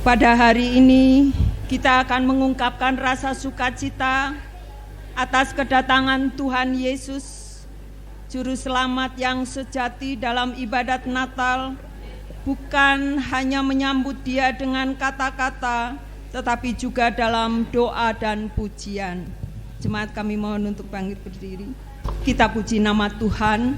Pada hari ini kita akan mengungkapkan rasa sukacita atas kedatangan Tuhan Yesus, Juru Selamat yang sejati dalam ibadat Natal, bukan hanya menyambut Dia dengan kata-kata, tetapi juga dalam doa dan pujian. Jemaat kami mohon untuk bangkit berdiri. Kita puji nama Tuhan.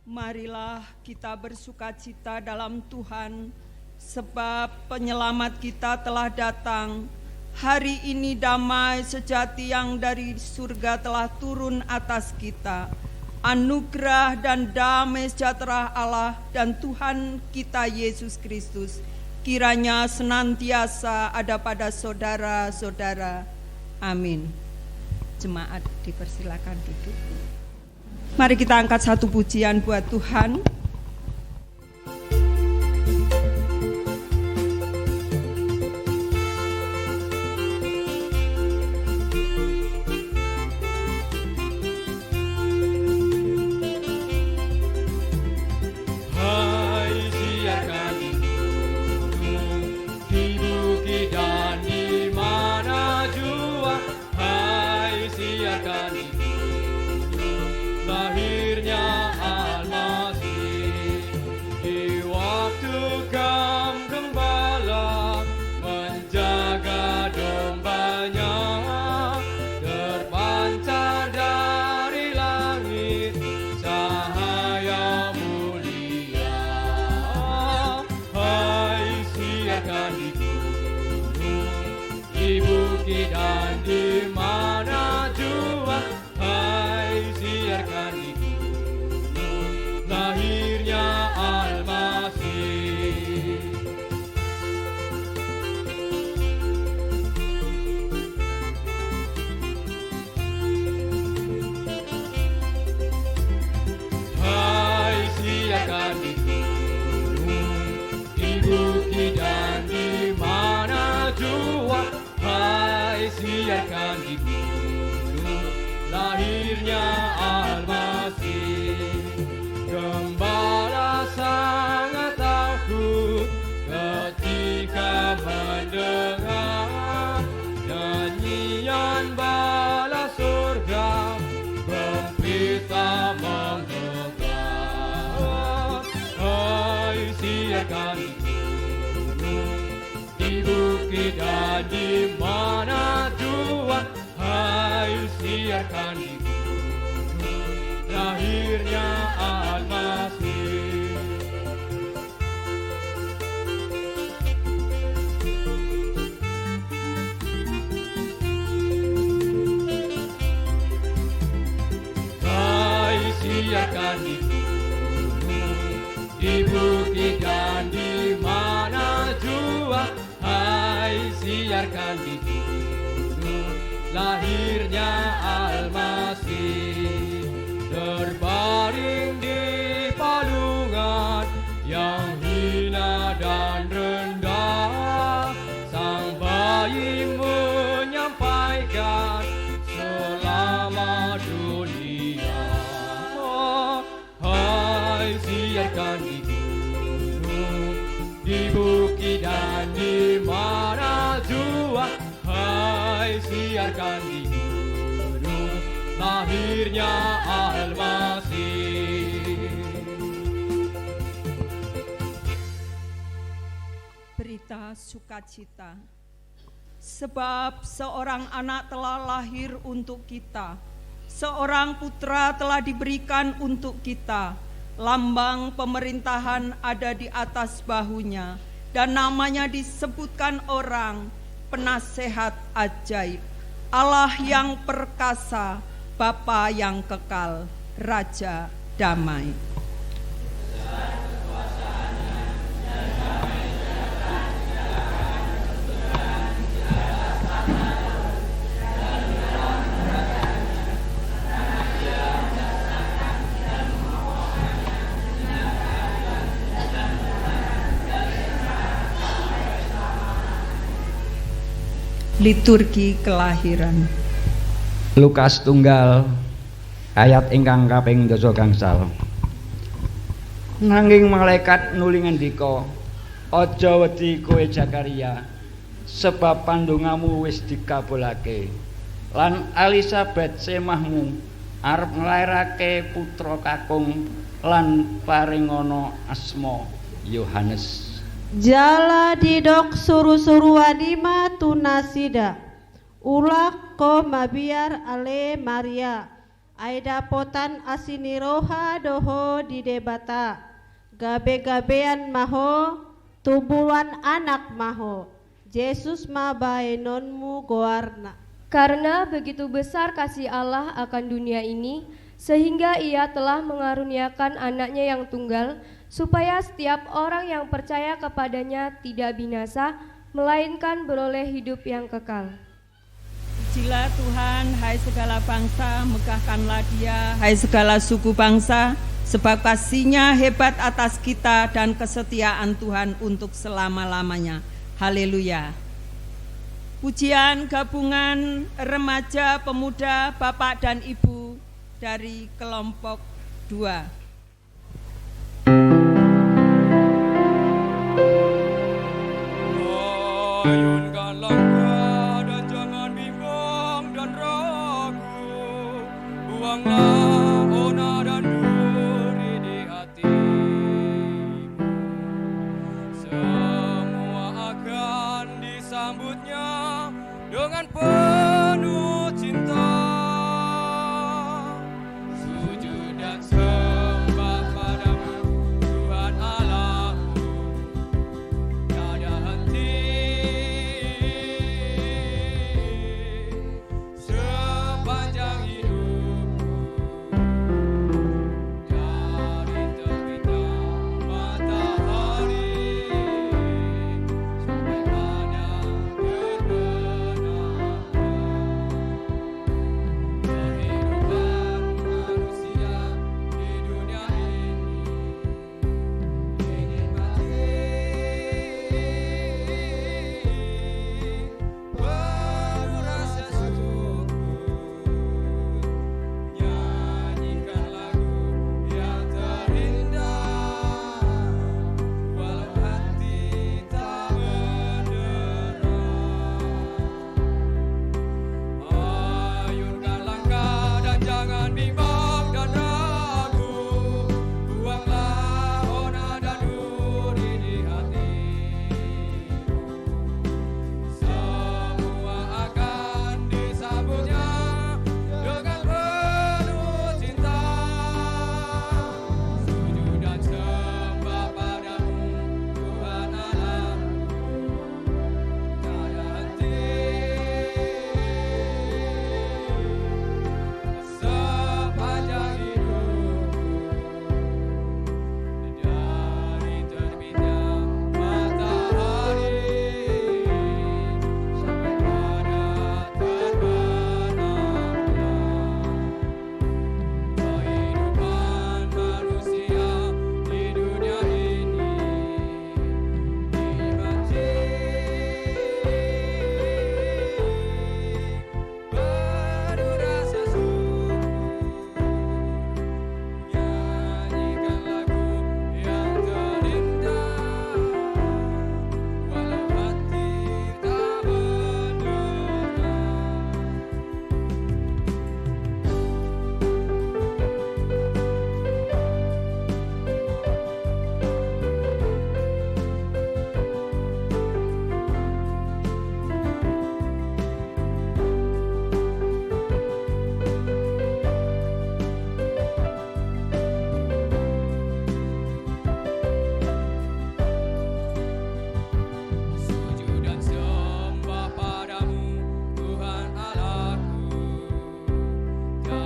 Marilah kita bersukacita dalam Tuhan, sebab penyelamat kita telah datang. Hari ini damai sejati yang dari surga telah turun atas kita. Anugerah dan damai sejahtera Allah dan Tuhan kita Yesus Kristus kiranya senantiasa ada pada saudara-saudara. Amin. Jemaat dipersilakan duduk. Mari kita angkat satu pujian buat Tuhan. Di mana jua, hai siarkan di gunung lahirnya Al-Masih. siarkan di gunung, di bukit dan di mana jua. Hai, siarkan di gunung lahirnya Almasih, terbaring di palungan yang hina dan rendah. Sang bayi menyampaikan selama dunia. Hai, siarkan di gunung, di bukit dan di mana jua. Hai, siarkan di gunung lahirnya Almasih. Berita sukacita, sebab seorang anak telah lahir untuk kita, seorang putra telah diberikan untuk kita. Lambang pemerintahan ada di atas bahunya, dan namanya disebutkan orang Penasehat Ajaib, Allah yang perkasa, Bapa yang kekal, Raja damai. Liturgi kelahiran. Lukas tunggal ayat ingkang kaping 12 gangsal. Nanging malaikat nuli ngendika, aja wedi kowe Zakaria, sebab pandongamu wis dikabulake. Lan Elisabet semahmu arep nglairake putra kakung lan paringana asma Yohanes. Jala didok suru-suruanima tunasida, ulak ko mabiar ale Maria, aida potan asiniroha doho di debata, gabe-gabean maho, tubuhan anak maho, Yesus ma baenonmu goarna. Karena begitu besar kasih Allah akan dunia ini, sehingga Ia telah mengaruniakan anaknya yang tunggal, supaya setiap orang yang percaya kepadanya tidak binasa, melainkan beroleh hidup yang kekal. Pujilah Tuhan, hai segala bangsa, megahkanlah Dia, hai segala suku bangsa, sebab kasih-Nya hebat atas kita dan kesetiaan Tuhan untuk selama-lamanya. Haleluya. Pujian gabungan remaja, pemuda, bapak dan ibu dari kelompok 2. Ayunkan langkah dan jangan bimbang dan ragu, buanglah ona dan duri di hatimu. Semua akan disambutnya dengan penuh cinta. Sujud dan sembah padamu Tuhan Allahku, tiada henti. Sepanjang hidupku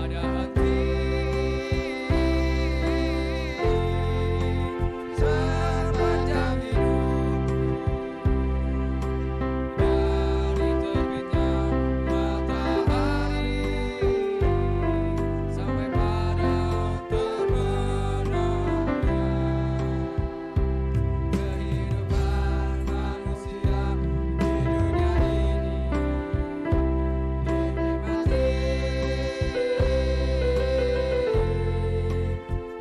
tiada henti sepanjang hidup, dari terbitnya matahari sampai pada terbenamnya kehidupan manusia di dunia ini.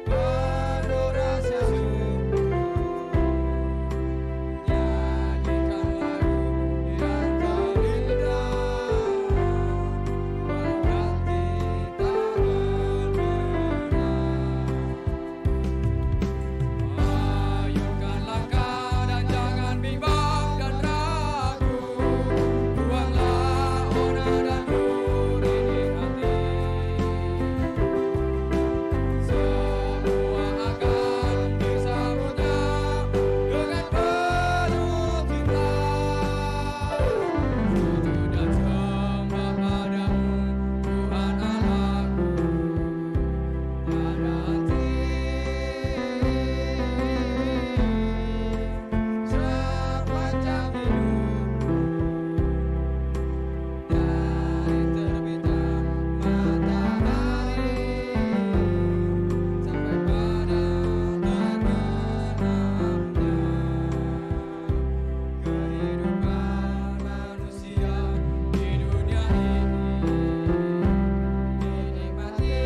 Penuh rasa syukur, nyanyikan lagu yang terindah, walau hati tak berbenah. Ayunkan langkah dan jangan bimbang dan ragu, buanglah ona dan duri di hati. Semua akan disambutnya dengan penuh cinta. Sujud dan sembah padamu, Tuhan Allahku, tiada henti sepanjang hidupku, dari terbitnya matahari sampai pada terbenamnya kehidupan manusia di dunia ini. Dinikmati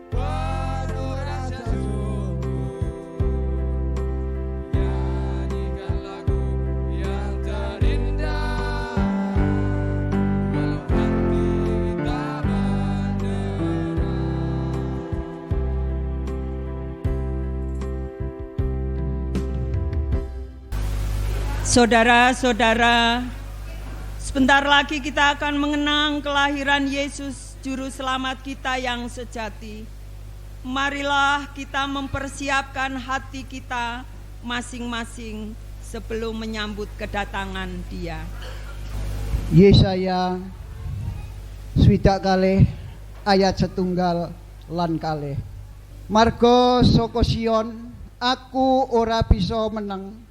penuh rasa syukur, nyanyikan lagu yang terindah, walau hati tak mendengar. Saudara-saudara, sebentar lagi kita akan mengenang kelahiran Yesus Juru Selamat kita yang sejati. Marilah kita mempersiapkan hati kita masing-masing sebelum menyambut kedatangan Dia. Yesaya swidak kalih ayat 1 lan kalih. Marga saka Sion aku ora bisa meneng,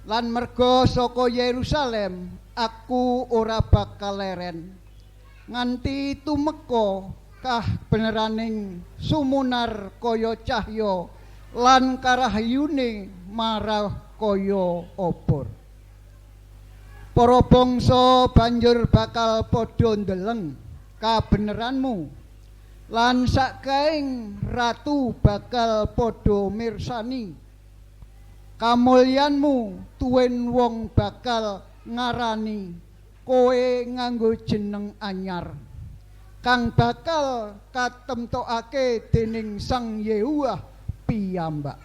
lan merga saka Yerusalem aku ora bakal leren, nganti tumeka kah beneraning sumunar kaya cahya lan karahyune marah kaya obor. Para bangsa banjur bakal padha ndeleng kabeneranmu, lan sakaing ratu bakal padha mirsani kamulyanmu. Tuwin wong bakal ngarani kowe nganggo jeneng anyar kang bakal katemtokake dening Sang Yehuwah piyambak.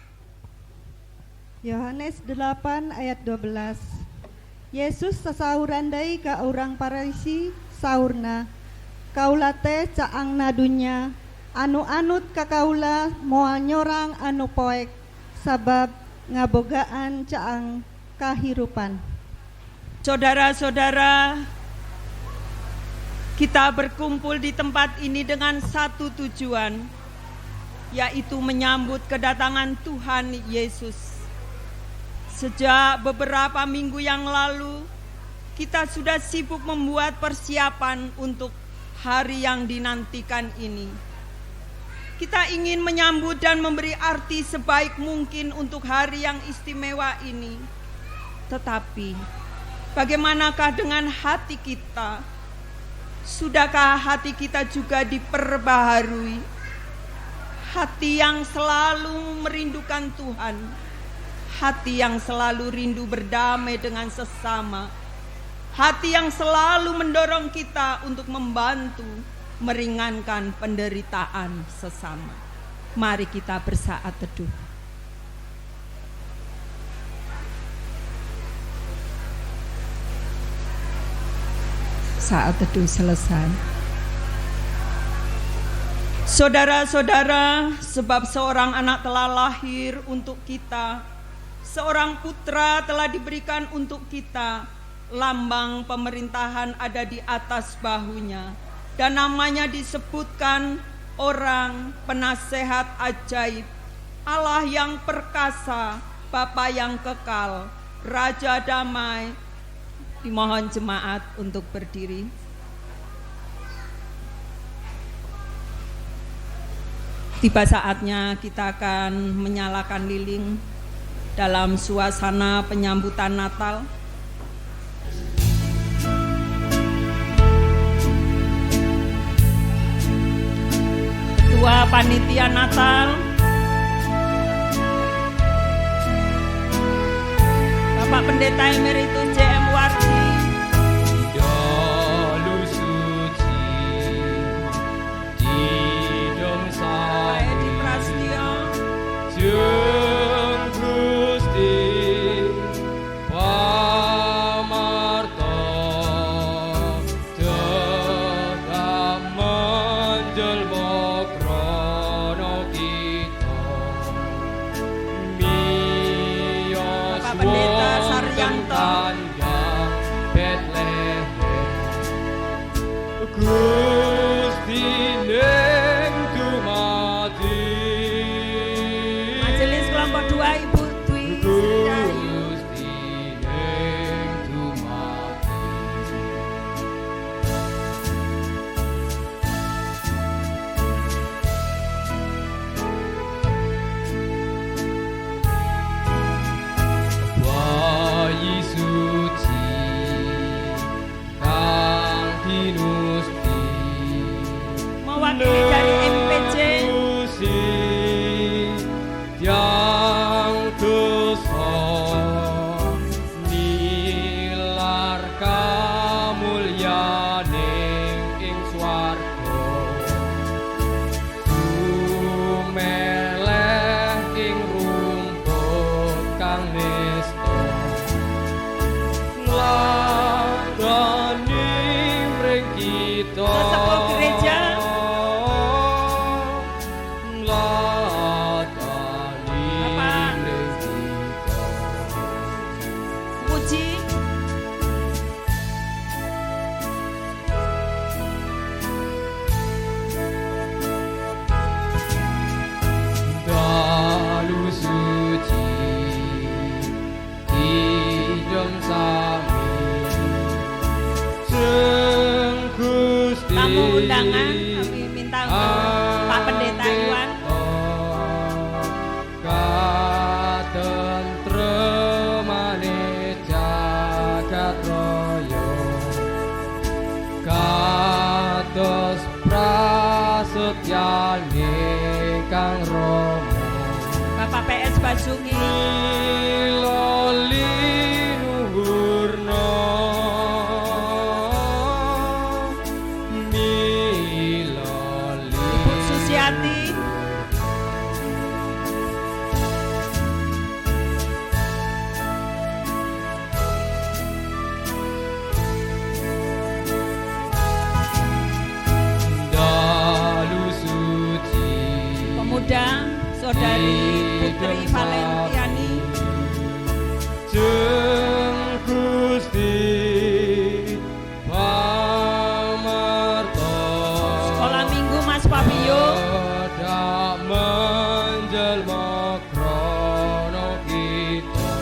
Yohanes 8 ayat 12. Yesus sasauran deui ka urang Parisi saurna, kaula teh caang nadunya, anu anut ka kaula moal nyorang anu poek, sabab ngabogaan caang kahirupan. Saudara-saudara, kita berkumpul di tempat ini dengan satu tujuan, yaitu menyambut kedatangan Tuhan Yesus. Sejak beberapa minggu yang lalu, kita sudah sibuk membuat persiapan untuk hari yang dinantikan ini. Kita ingin menyambut dan memberi arti sebaik mungkin untuk hari yang istimewa ini. Tetapi, bagaimanakah dengan hati kita? Sudahkah hati kita juga diperbaharui? Hati yang selalu merindukan Tuhan, hati yang selalu rindu berdamai dengan sesama, hati yang selalu mendorong kita untuk membantu meringankan penderitaan sesama. Mari kita bersaat teduh. Saat teduh selesai. Saudara-saudara, sebab seorang anak telah lahir untuk kita, seorang putra telah diberikan untuk kita, lambang pemerintahan ada di atas bahunya, dan namanya disebutkan orang penasehat ajaib, Allah yang perkasa, Bapa yang kekal, Raja damai. Dimohon jemaat untuk berdiri. Tiba saatnya kita akan menyalakan lilin dalam suasana penyambutan Natal. Ketua Panitia Natal, Bapak Pendeta Emeritus JM Wardi, Dalu suci Didong Pak Edi Prasetyo, Jeng Gusti Pamarto tetap menjelma krono kita miyos Bapak Pendeta wonten Saryanto, kandang Bethlehem Gusti ning dumadi Majelis Kelompok 2 Ibu Dwi Sridayu, Gusti ning dumadi bayi suci kang hinusti mewakili dari MPC, Gusti yang dosa nilar kamulyaning ing swarga sumeleh ing rumput kang nista ngladani mring kita Sesepuh gereja, ngladani Bapak mring kita Puji, dalu suci idem sami Jeng Gusti tamu undangan kami minta untuk Pak Pendeta Iwan. katentremane jagat raya kados prasetyane kang Rama Bapak PS Basungi, Loli nuhurna Miloli Ibu Susiati, Dalu suci pemuda Saudari Putri Valentiani, Jeng Gusti Pamarto Sekolah Minggu Mas Fabio, Dak menjelma krono kita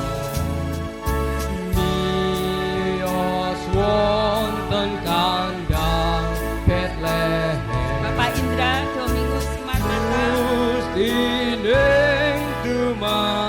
miyos wonten kandang Bethlehem Bapak Indra Domingus Marmata, Gusti ning dumadi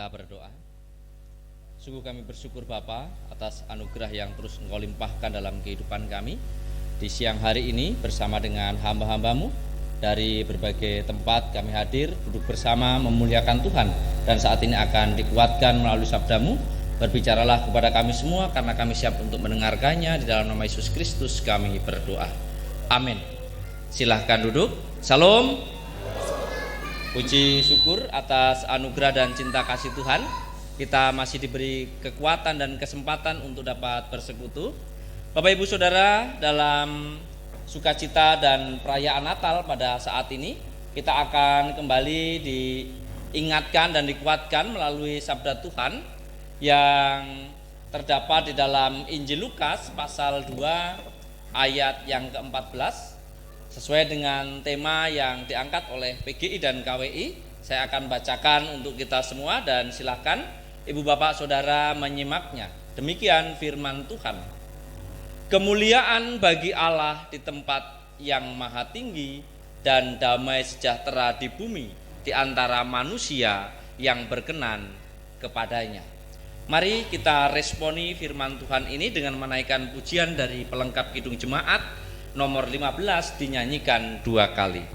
Kita berdoa. Sungguh kami bersyukur Bapa atas anugerah yang terus Engkau limpahkan dalam kehidupan kami. Di siang hari ini bersama dengan hamba-hambamu dari berbagai tempat kami hadir, duduk bersama memuliakan Tuhan. Dan saat ini akan dikuatkan melalui sabdamu. Berbicaralah kepada kami semua karena kami siap untuk mendengarkannya. Di dalam nama Yesus Kristus kami berdoa. Amin. Silahkan duduk. Salam. Puji syukur atas anugerah dan cinta kasih Tuhan. Kita masih diberi kekuatan dan kesempatan untuk dapat bersekutu. Bapak Ibu Saudara, dalam sukacita dan perayaan Natal pada saat ini, kita akan kembali diingatkan dan dikuatkan melalui sabda Tuhan yang terdapat di dalam Injil Lukas pasal 2 ayat yang ke-14. Sesuai dengan tema yang diangkat oleh PGI dan KWI, saya akan bacakan untuk kita semua dan silakan Ibu Bapak Saudara menyimaknya. Demikian firman Tuhan. Kemuliaan bagi Allah di tempat yang maha tinggi dan damai sejahtera di bumi di antara manusia yang berkenan kepadanya. Mari kita responi firman Tuhan ini dengan menaikkan pujian dari pelengkap Kidung Jemaat nomor 15 dinyanyikan 2 kali.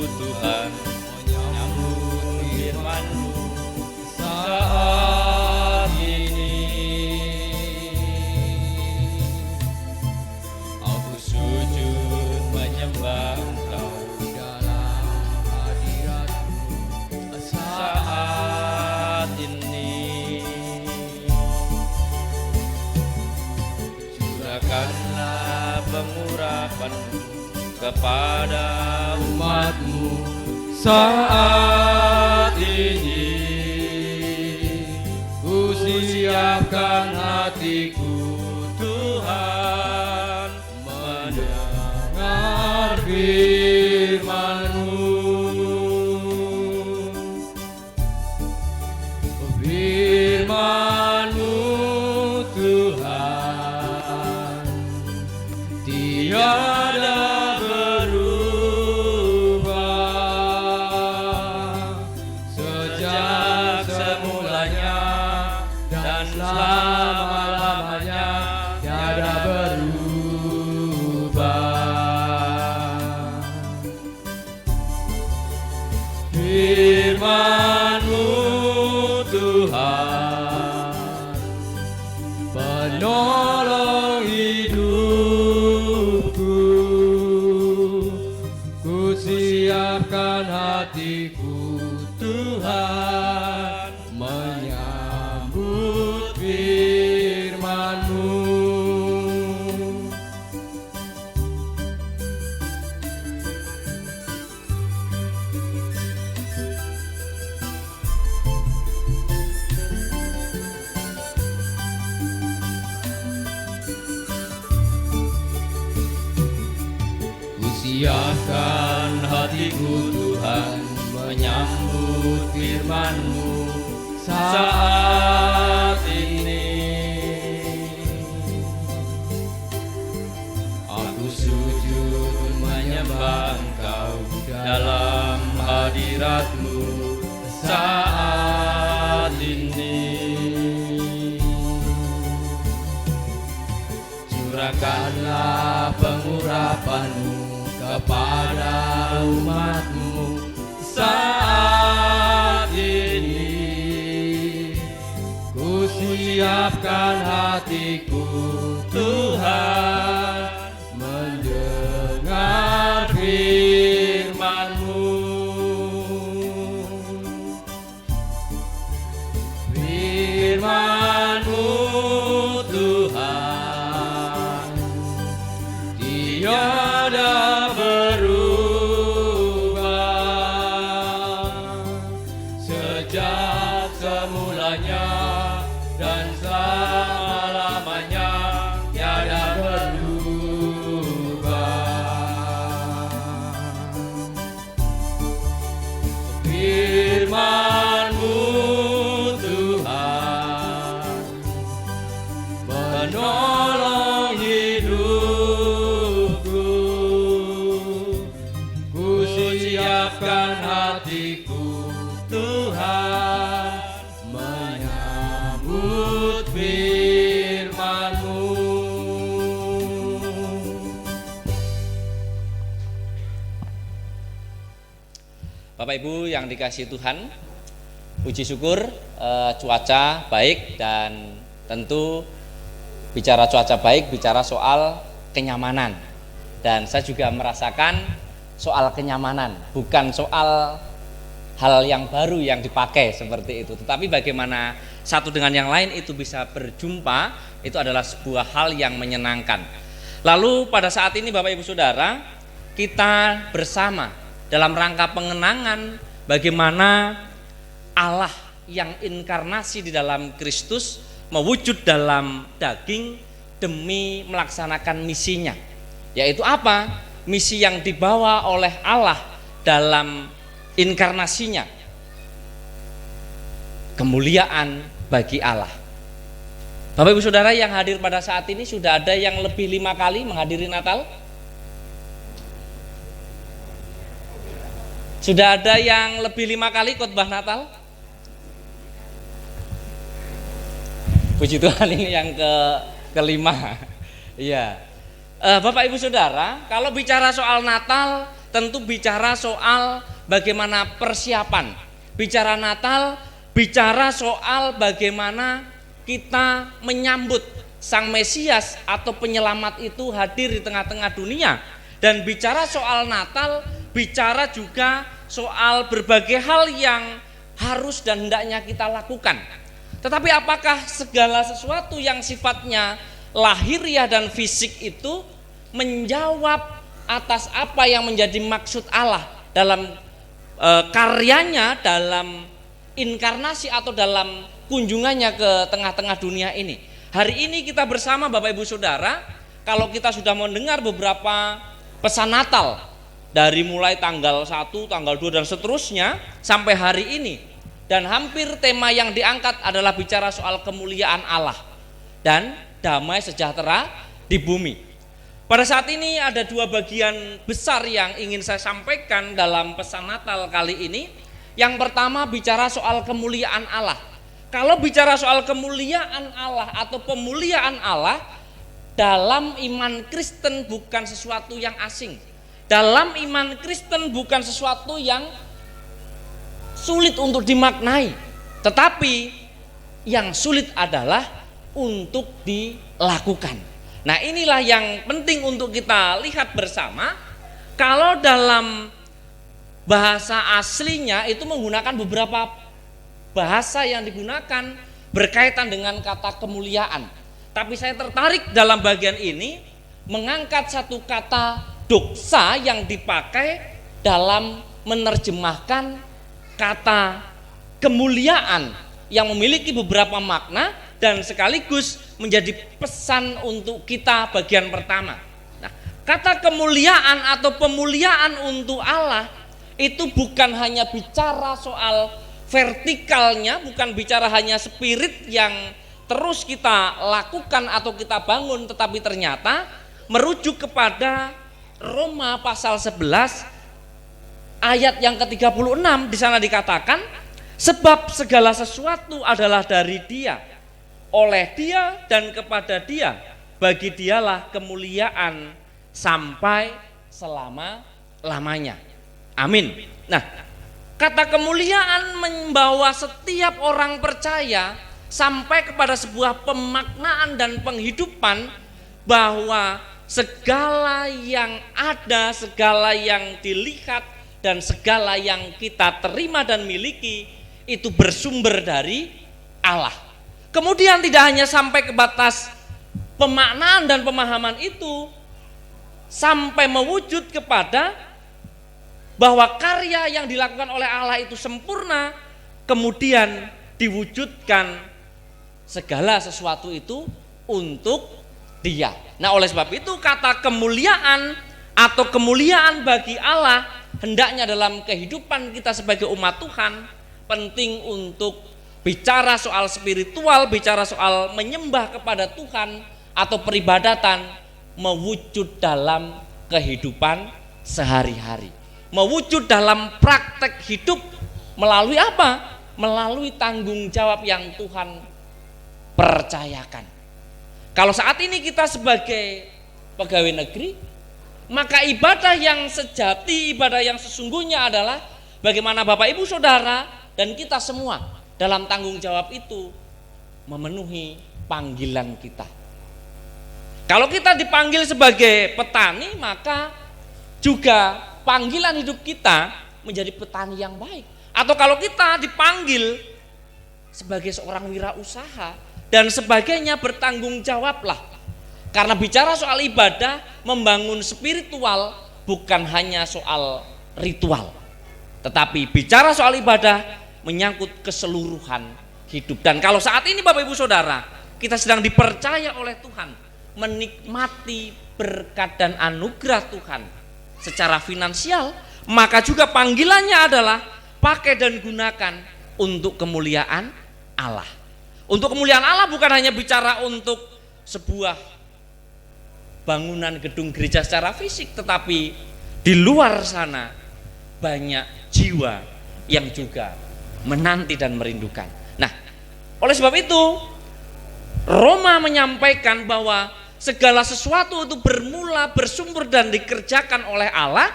Tuhan menyambut firman-Mu saat ini. Aku sujud menyembah Engkau dalam hadirat-Mu saat ini. Curahkanlah pengurapan-Mu kepada umat-Mu saat ini. Ku siapkan hatiku Tuhan mendengar firman-Mu. Firman-Mu Tuhan tiada selama-lamanya tiada berubah. Firman-Mu Tuhan penolong hidupku. Ku siapkan hatiku Tuhan menyambut firman-Mu. Ku siapkan hatiku Tuhan menyambut firman-Mu saat ini. Aku sujud menyembah Engkau dalam hadirat-Mu saat ini. Curahkanlah pengurapan-Mu kepada umat-Mu saat ini. Ku siapkan hatiku Tuhan mendengar firman-Mu. Firman-Mu Tuhan tiada berubah. Bapak Ibu yang dikasihi Tuhan, puji syukur cuaca baik, dan tentu bicara cuaca baik bicara soal kenyamanan. Dan saya juga merasakan soal kenyamanan, bukan soal hal yang baru yang dipakai seperti itu, tetapi bagaimana satu dengan yang lain itu bisa berjumpa, itu adalah sebuah hal yang menyenangkan. Lalu pada saat ini Bapak Ibu Saudara, kita bersama dalam rangka pengenangan bagaimana Allah yang inkarnasi di dalam Kristus mewujud dalam daging demi melaksanakan misinya. Yaitu apa? Misi yang dibawa oleh Allah dalam inkarnasinya. Kemuliaan bagi Allah. Bapak Ibu Saudara yang hadir pada saat ini, sudah ada yang lebih 5 kali menghadiri Natal? Sudah ada yang lebih 5 kali khotbah Natal? Puji Tuhan, ini yang kelima. Iya. Bapak Ibu Saudara, kalau bicara soal Natal, tentu bicara soal bagaimana persiapan. Bicara Natal, bicara soal bagaimana kita menyambut Sang Mesias atau penyelamat itu hadir di tengah-tengah dunia. Dan bicara soal Natal, bicara juga soal berbagai hal yang harus dan hendaknya kita lakukan. Tetapi apakah segala sesuatu yang sifatnya lahiriah dan fisik itu menjawab atas apa yang menjadi maksud Allah dalam karyanya, dalam inkarnasi atau dalam kunjungannya ke tengah-tengah dunia ini? Hari ini kita bersama Bapak Ibu Saudara, kalau kita sudah mendengar beberapa pesan Natal dari mulai tanggal 1, tanggal 2 dan seterusnya sampai hari ini, dan hampir tema yang diangkat adalah bicara soal kemuliaan Allah dan damai sejahtera di bumi. Pada saat ini ada 2 bagian besar yang ingin saya sampaikan dalam pesan Natal kali ini. Yang pertama bicara soal kemuliaan Allah. Kalau bicara soal kemuliaan Allah atau pemuliaan Allah, dalam iman Kristen bukan sesuatu yang asing. Dalam iman Kristen bukan sesuatu yang sulit untuk dimaknai, tetapi yang sulit adalah untuk dilakukan. Nah, inilah yang penting untuk kita lihat bersama. Kalau dalam bahasa aslinya itu menggunakan beberapa bahasa yang digunakan berkaitan dengan kata kemuliaan. Tapi saya tertarik dalam bagian ini mengangkat satu kata doksa yang dipakai dalam menerjemahkan kata kemuliaan yang memiliki beberapa makna dan sekaligus menjadi pesan untuk kita bagian pertama. Nah, kata kemuliaan atau pemuliaan untuk Allah itu bukan hanya bicara soal vertikalnya, bukan bicara hanya spirit yang terus kita lakukan atau kita bangun, tetapi ternyata merujuk kepada Roma pasal 11 ayat yang ke-36. Di sana dikatakan, sebab segala sesuatu adalah dari Dia, oleh Dia dan kepada Dia, bagi Dialah kemuliaan sampai selama-lamanya. Amin. Nah, kata kemuliaan membawa setiap orang percaya sampai kepada sebuah pemaknaan dan penghidupan bahwa segala yang ada, segala yang dilihat, dan segala yang kita terima dan miliki itu bersumber dari Allah. Kemudian tidak hanya sampai ke batas pemaknaan dan pemahaman itu, sampai mewujud kepada bahwa karya yang dilakukan oleh Allah itu sempurna, kemudian diwujudkan segala sesuatu itu untuk Dia. Nah, oleh sebab itu kata kemuliaan atau kemuliaan bagi Allah hendaknya dalam kehidupan kita sebagai umat Tuhan penting untuk bicara soal spiritual, bicara soal menyembah kepada Tuhan atau peribadatan mewujud dalam kehidupan sehari-hari, mewujud dalam praktek hidup melalui apa? Melalui tanggung jawab yang Tuhan percayakan. Kalau saat ini kita sebagai pegawai negeri, maka ibadah yang sejati, ibadah yang sesungguhnya adalah bagaimana Bapak Ibu Saudara dan kita semua dalam tanggung jawab itu memenuhi panggilan kita. Kalau kita dipanggil sebagai petani, maka juga panggilan hidup kita menjadi petani yang baik. Atau kalau kita dipanggil sebagai seorang wirausaha dan sebagainya, bertanggung jawablah. Karena bicara soal ibadah, membangun spiritual bukan hanya soal ritual, tetapi bicara soal ibadah menyangkut keseluruhan hidup. Dan kalau saat ini Bapak Ibu Saudara, kita sedang dipercaya oleh Tuhan menikmati berkat dan anugerah Tuhan secara finansial, maka juga panggilannya adalah pakai dan gunakan untuk kemuliaan Allah. Untuk kemuliaan Allah bukan hanya bicara untuk sebuah bangunan gedung gereja secara fisik, tetapi di luar sana banyak jiwa yang juga menanti dan merindukan. Nah, oleh sebab itu Roma menyampaikan bahwa segala sesuatu itu bermula, bersumber dan dikerjakan oleh Allah,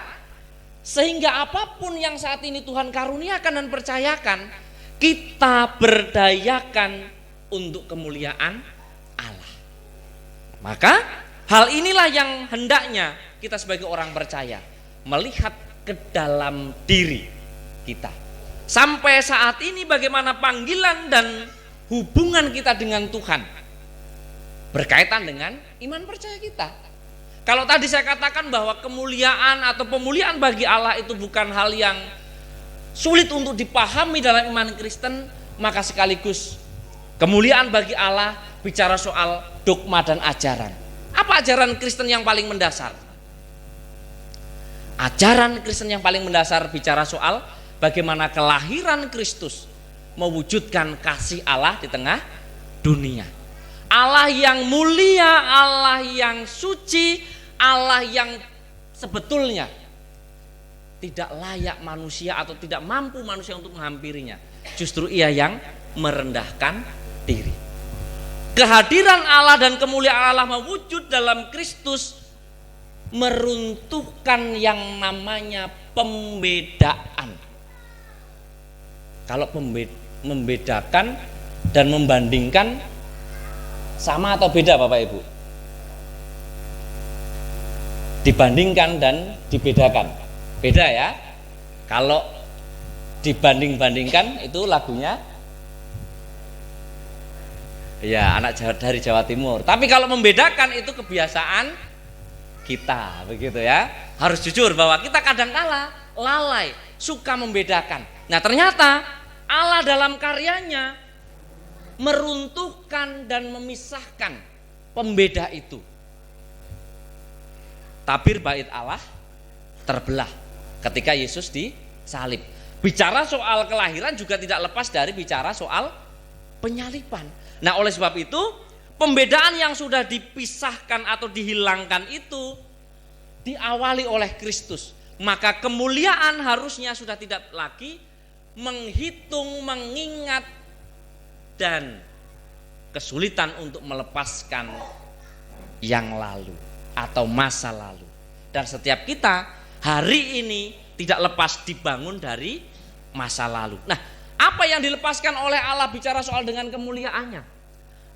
sehingga apapun yang saat ini Tuhan karuniakan dan percayakan, kita berdayakan untuk kemuliaan Allah. Maka hal inilah yang hendaknya kita sebagai orang percaya melihat ke dalam diri kita. Sampai saat ini bagaimana panggilan dan hubungan kita dengan Tuhan berkaitan dengan iman percaya kita. Kalau tadi saya katakan bahwa kemuliaan atau pemuliaan bagi Allah itu bukan hal yang sulit untuk dipahami dalam iman Kristen, maka sekaligus kemuliaan bagi Allah bicara soal dogma dan ajaran. Apa ajaran Kristen yang paling mendasar? Ajaran Kristen yang paling mendasar bicara soal bagaimana kelahiran Kristus mewujudkan kasih Allah di tengah dunia. Allah yang mulia, Allah yang suci, Allah yang sebetulnya tidak layak manusia atau tidak mampu manusia untuk menghampirinya. Justru ia yang merendahkan diri. Kehadiran Allah dan kemuliaan Allah mewujud dalam Kristus meruntuhkan yang namanya pembedaan. Kalau membedakan dan membandingkan sama atau beda Bapak Ibu? Dibandingkan dan dibedakan. Beda ya. Kalau dibanding-bandingkan itu lagunya ya anak dari Jawa Timur. Tapi kalau membedakan itu kebiasaan kita, begitu ya. Harus jujur bahwa kita kadang kala lalai, suka membedakan. Nah, ternyata Allah dalam karyanya meruntuhkan dan memisahkan pembeda itu. Tabir bait Allah terbelah ketika Yesus disalib. Bicara soal kelahiran juga tidak lepas dari bicara soal penyaliban. Nah, oleh sebab itu pembedaan yang sudah dipisahkan atau dihilangkan itu diawali oleh Kristus. Maka kemuliaan harusnya sudah tidak lagi menghitung, mengingat dan kesulitan untuk melepaskan yang lalu atau masa lalu. Dan setiap kita hari ini tidak lepas dibangun dari masa lalu. Nah, apa yang dilepaskan oleh Allah bicara soal dengan kemuliaannya?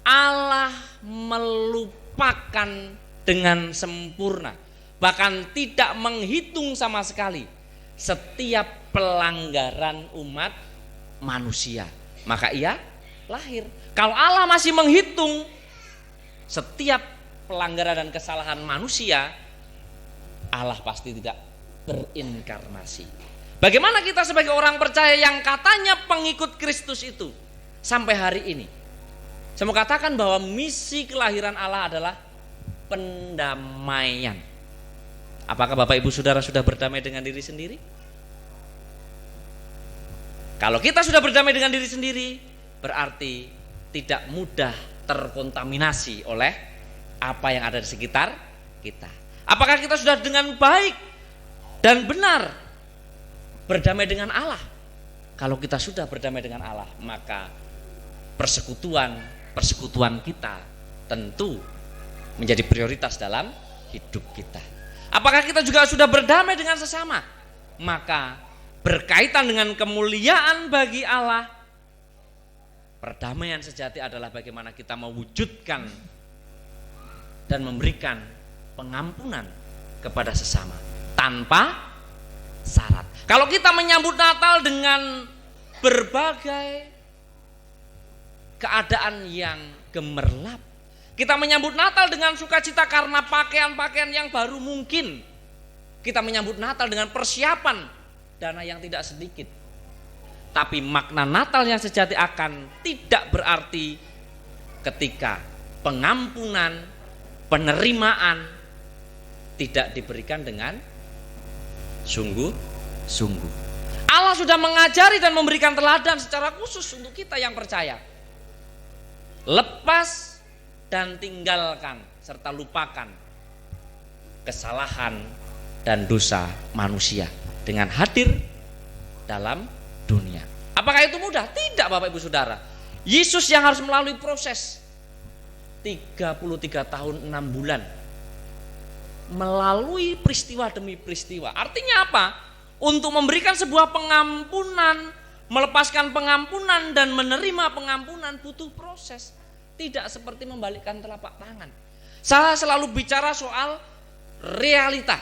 Allah melupakan dengan sempurna, bahkan tidak menghitung sama sekali setiap pelanggaran umat manusia. Maka ia lahir. Kalau Allah masih menghitung setiap pelanggaran dan kesalahan manusia, Allah pasti tidak berinkarnasi. Bagaimana kita sebagai orang percaya yang katanya pengikut Kristus itu sampai hari ini? Saya mau katakan bahwa misi kelahiran Allah adalah pendamaian. Apakah Bapak Ibu Saudara sudah berdamai dengan diri sendiri? Kalau kita sudah berdamai dengan diri sendiri, berarti tidak mudah terkontaminasi oleh apa yang ada di sekitar kita. Apakah kita sudah dengan baik dan benar berdamai dengan Allah? Kalau kita sudah berdamai dengan Allah, maka persekutuan kita tentu menjadi prioritas dalam hidup kita. Apakah kita juga sudah berdamai dengan sesama? Maka berkaitan dengan kemuliaan bagi Allah, perdamaian sejati adalah bagaimana kita mewujudkan dan memberikan pengampunan kepada sesama tanpa syarat. Kalau kita menyambut Natal dengan berbagai keadaan yang gemerlap, kita menyambut Natal dengan sukacita karena pakaian-pakaian yang baru, mungkin kita menyambut Natal dengan persiapan dana yang tidak sedikit. Tapi makna Natal yang sejati akan tidak berarti ketika pengampunan, penerimaan tidak diberikan dengan sungguh-sungguh. Allah sudah mengajari dan memberikan teladan secara khusus untuk kita yang percaya. Lepas dan tinggalkan serta lupakan kesalahan dan dosa manusia dengan hadir dalam dunia. Apakah itu mudah? Tidak, Bapak Ibu Saudara. Yesus yang harus melalui proses 33 tahun 6 bulan melalui peristiwa demi peristiwa. Artinya apa? Untuk memberikan sebuah pengampunan, melepaskan pengampunan dan menerima pengampunan butuh proses. Tidak seperti membalikkan telapak tangan. Saya selalu bicara soal realita,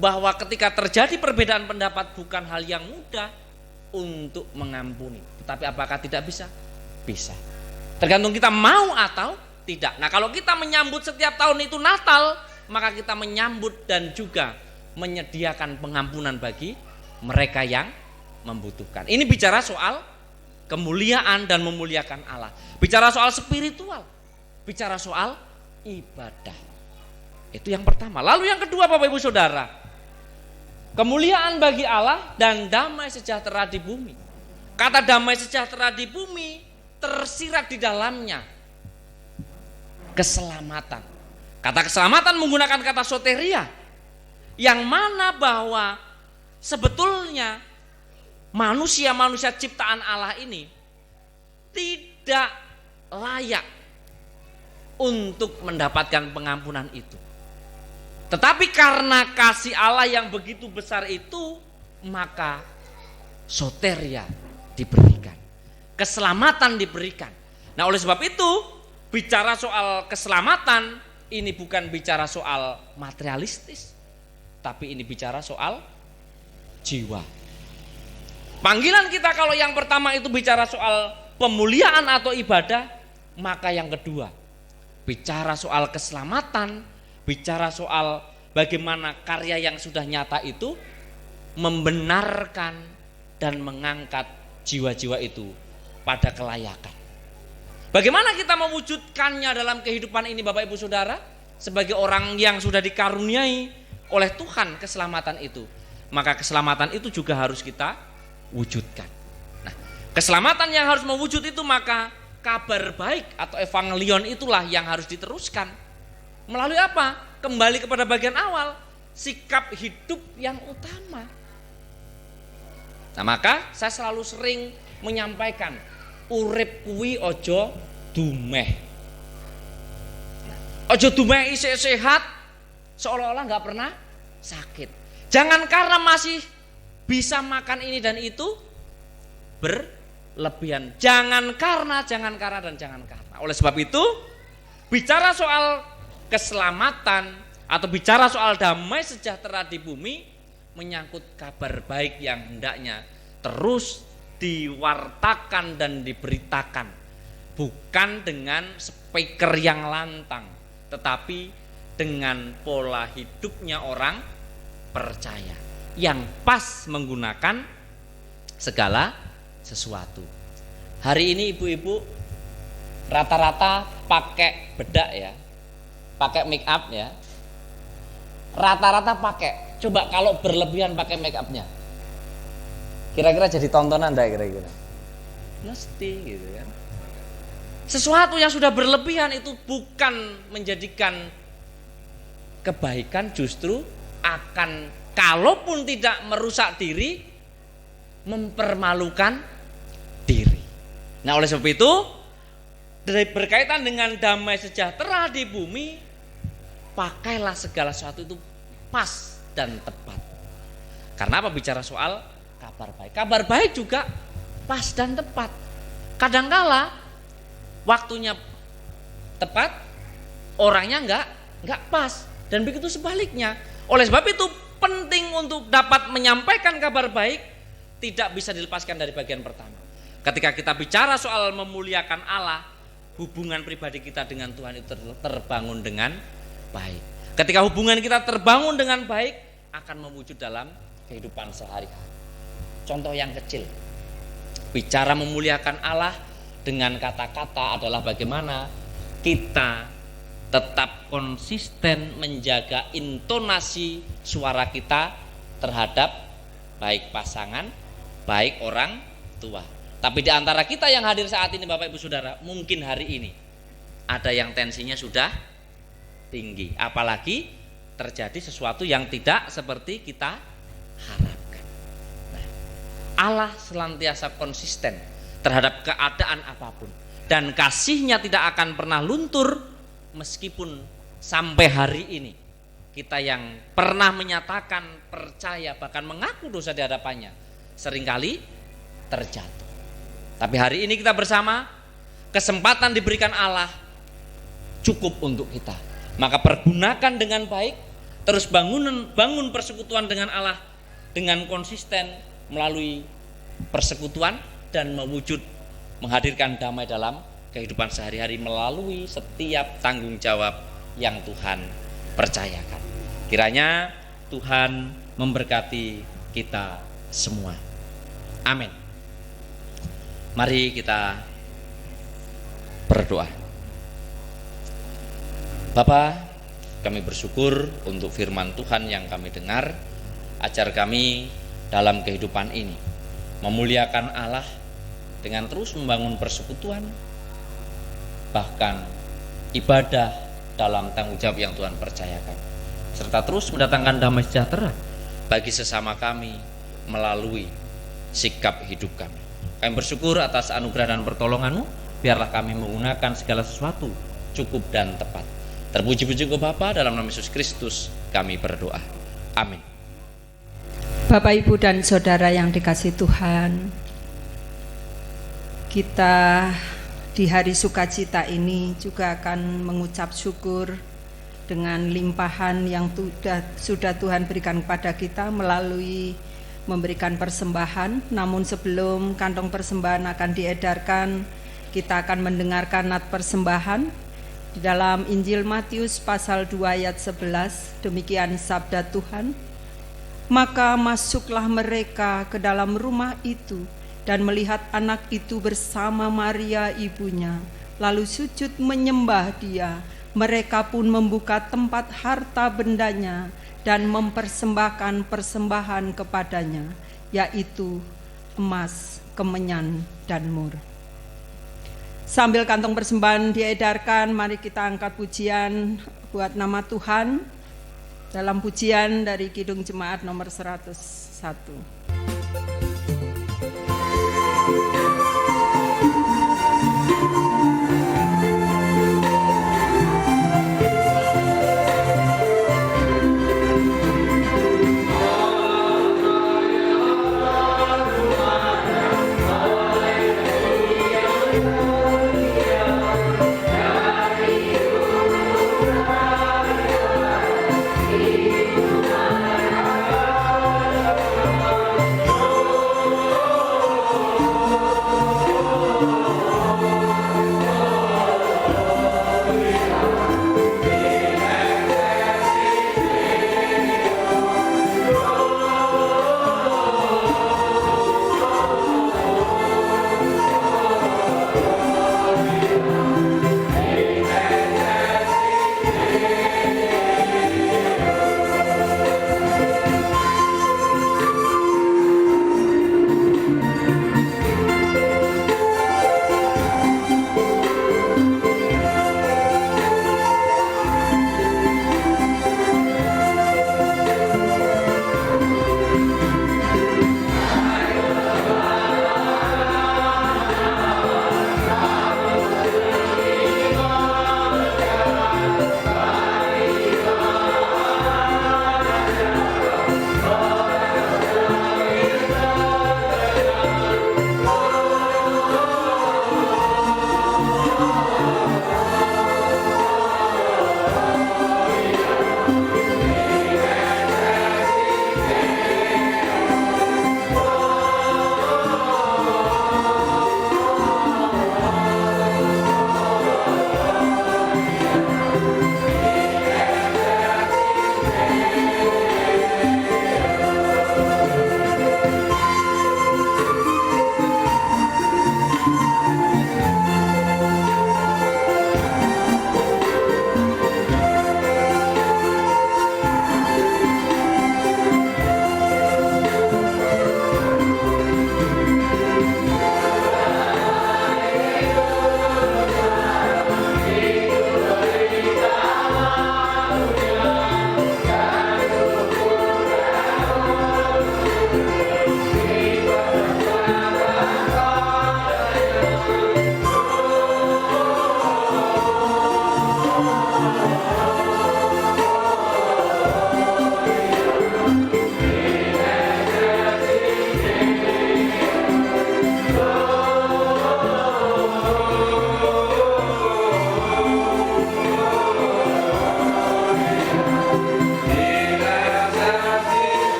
bahwa ketika terjadi perbedaan pendapat bukan hal yang mudah untuk mengampuni. Tetapi apakah tidak bisa? Bisa. Tergantung kita mau atau tidak. Nah, kalau kita menyambut setiap tahun itu Natal, maka kita menyambut dan juga menyediakan pengampunan bagi mereka yang membutuhkan. Ini bicara soal kemuliaan dan memuliakan Allah. Bicara soal spiritual, bicara soal ibadah. Itu yang pertama. Lalu yang kedua, Bapak Ibu Saudara, kemuliaan bagi Allah dan damai sejahtera di bumi. Kata damai sejahtera di bumi tersirat di dalamnya keselamatan. Kata keselamatan menggunakan kata soteria, yang mana bahwa sebetulnya manusia-manusia ciptaan Allah ini tidak layak untuk mendapatkan pengampunan itu. Tetapi karena kasih Allah yang begitu besar itu, maka soteria diberikan, keselamatan diberikan. Nah, oleh sebab itu, bicara soal keselamatan ini bukan bicara soal materialistis, tapi ini bicara soal jiwa. Panggilan kita kalau yang pertama itu bicara soal pemuliaan atau ibadah, maka yang kedua bicara soal keselamatan, bicara soal bagaimana karya yang sudah nyata itu membenarkan dan mengangkat jiwa-jiwa itu pada kelayakan. Bagaimana kita mewujudkannya dalam kehidupan ini, Bapak Ibu Saudara, sebagai orang yang sudah dikaruniai oleh Tuhan keselamatan itu, maka keselamatan itu juga harus kita wujudkan. Nah, keselamatan yang harus mewujud itu, maka kabar baik atau evangelion itulah yang harus diteruskan. Melalui apa? Kembali kepada bagian awal, sikap hidup yang utama. Nah, maka saya selalu sering menyampaikan, urip kuwi ojo dumeh. Ojo dumeh isih sehat seolah-olah nggak pernah sakit. Jangan karena masih bisa makan ini dan itu berlebihan. Jangan karena. Oleh sebab itu, bicara soal keselamatan atau bicara soal damai sejahtera di bumi menyangkut kabar baik yang hendaknya terus diwartakan dan diberitakan, bukan dengan speaker yang lantang, tetapi dengan pola hidupnya orang percaya yang pas menggunakan segala sesuatu. Hari ini ibu-ibu rata-rata pakai bedak ya, pakai make up ya, rata-rata pakai. Coba kalau berlebihan pakai make upnya, kira-kira jadi tontonan enggak kira-kira? Mesti gitu kan. Sesuatu yang sudah berlebihan itu bukan menjadikan kebaikan, justru akan, kalaupun tidak merusak diri, mempermalukan diri. Nah, oleh sebab itu, berkaitan dengan damai sejahtera di bumi, pakailah segala sesuatu itu pas dan tepat. Karena apa? Bicara soal kabar baik. Kabar baik juga pas dan tepat. Kadangkala waktunya tepat, orangnya enggak pas, dan begitu sebaliknya. Oleh sebab itu penting untuk dapat menyampaikan kabar baik tidak bisa dilepaskan dari bagian pertama. Ketika kita bicara soal memuliakan Allah, hubungan pribadi kita dengan Tuhan itu terbangun dengan baik. Ketika hubungan kita terbangun dengan baik, akan mewujud dalam kehidupan sehari-hari. Contoh yang kecil, bicara memuliakan Allah dengan kata-kata adalah bagaimana kita tetap konsisten menjaga intonasi suara kita terhadap baik pasangan, baik orang tua. Tapi di antara kita yang hadir saat ini Bapak Ibu Saudara, mungkin hari ini ada yang tensinya sudah tinggi, apalagi terjadi sesuatu yang tidak seperti kita harapkan. Nah, Allah senantiasa konsisten terhadap keadaan apapun, dan kasih-Nya tidak akan pernah luntur meskipun sampai hari ini kita yang pernah menyatakan percaya bahkan mengaku dosa di hadapannya seringkali terjatuh. Tapi hari ini kita bersama, kesempatan diberikan Allah cukup untuk kita. Maka pergunakan dengan baik, terus bangun persekutuan dengan Allah dengan konsisten melalui persekutuan dan menghadirkan damai dalam kehidupan sehari-hari melalui setiap tanggung jawab yang Tuhan percayakan. Kiranya Tuhan memberkati kita semua. Amin. Mari kita berdoa. Bapa, kami bersyukur untuk firman Tuhan yang kami dengar. Ajar kami dalam kehidupan ini memuliakan Allah dengan terus membangun persekutuan, bahkan ibadah dalam tanggung jawab yang Tuhan percayakan, serta terus mendatangkan damai sejahtera bagi sesama kami melalui sikap hidup kami. Kami bersyukur atas anugerah dan pertolongan-Mu. Biarlah kami menggunakan segala sesuatu cukup dan tepat. Terpuji-puji Engkau Bapa, dalam nama Yesus Kristus kami berdoa. Amin. Bapak, Ibu, dan Saudara yang dikasihi Tuhan, kita di hari sukacita ini juga akan mengucap syukur dengan limpahan yang sudah Tuhan berikan kepada kita melalui memberikan persembahan. Namun sebelum kantong persembahan akan diedarkan, kita akan mendengarkan nat persembahan di dalam Injil Matius pasal 2 ayat 11. Demikian sabda Tuhan. Maka masuklah mereka ke dalam rumah itu dan melihat anak itu bersama Maria ibunya, lalu sujud menyembah dia. Mereka pun membuka tempat harta bendanya dan mempersembahkan persembahan kepadanya, yaitu emas, kemenyan, dan mur. Sambil kantong persembahan diedarkan, mari kita angkat pujian buat nama Tuhan dalam pujian dari Kidung Jemaat nomor 101.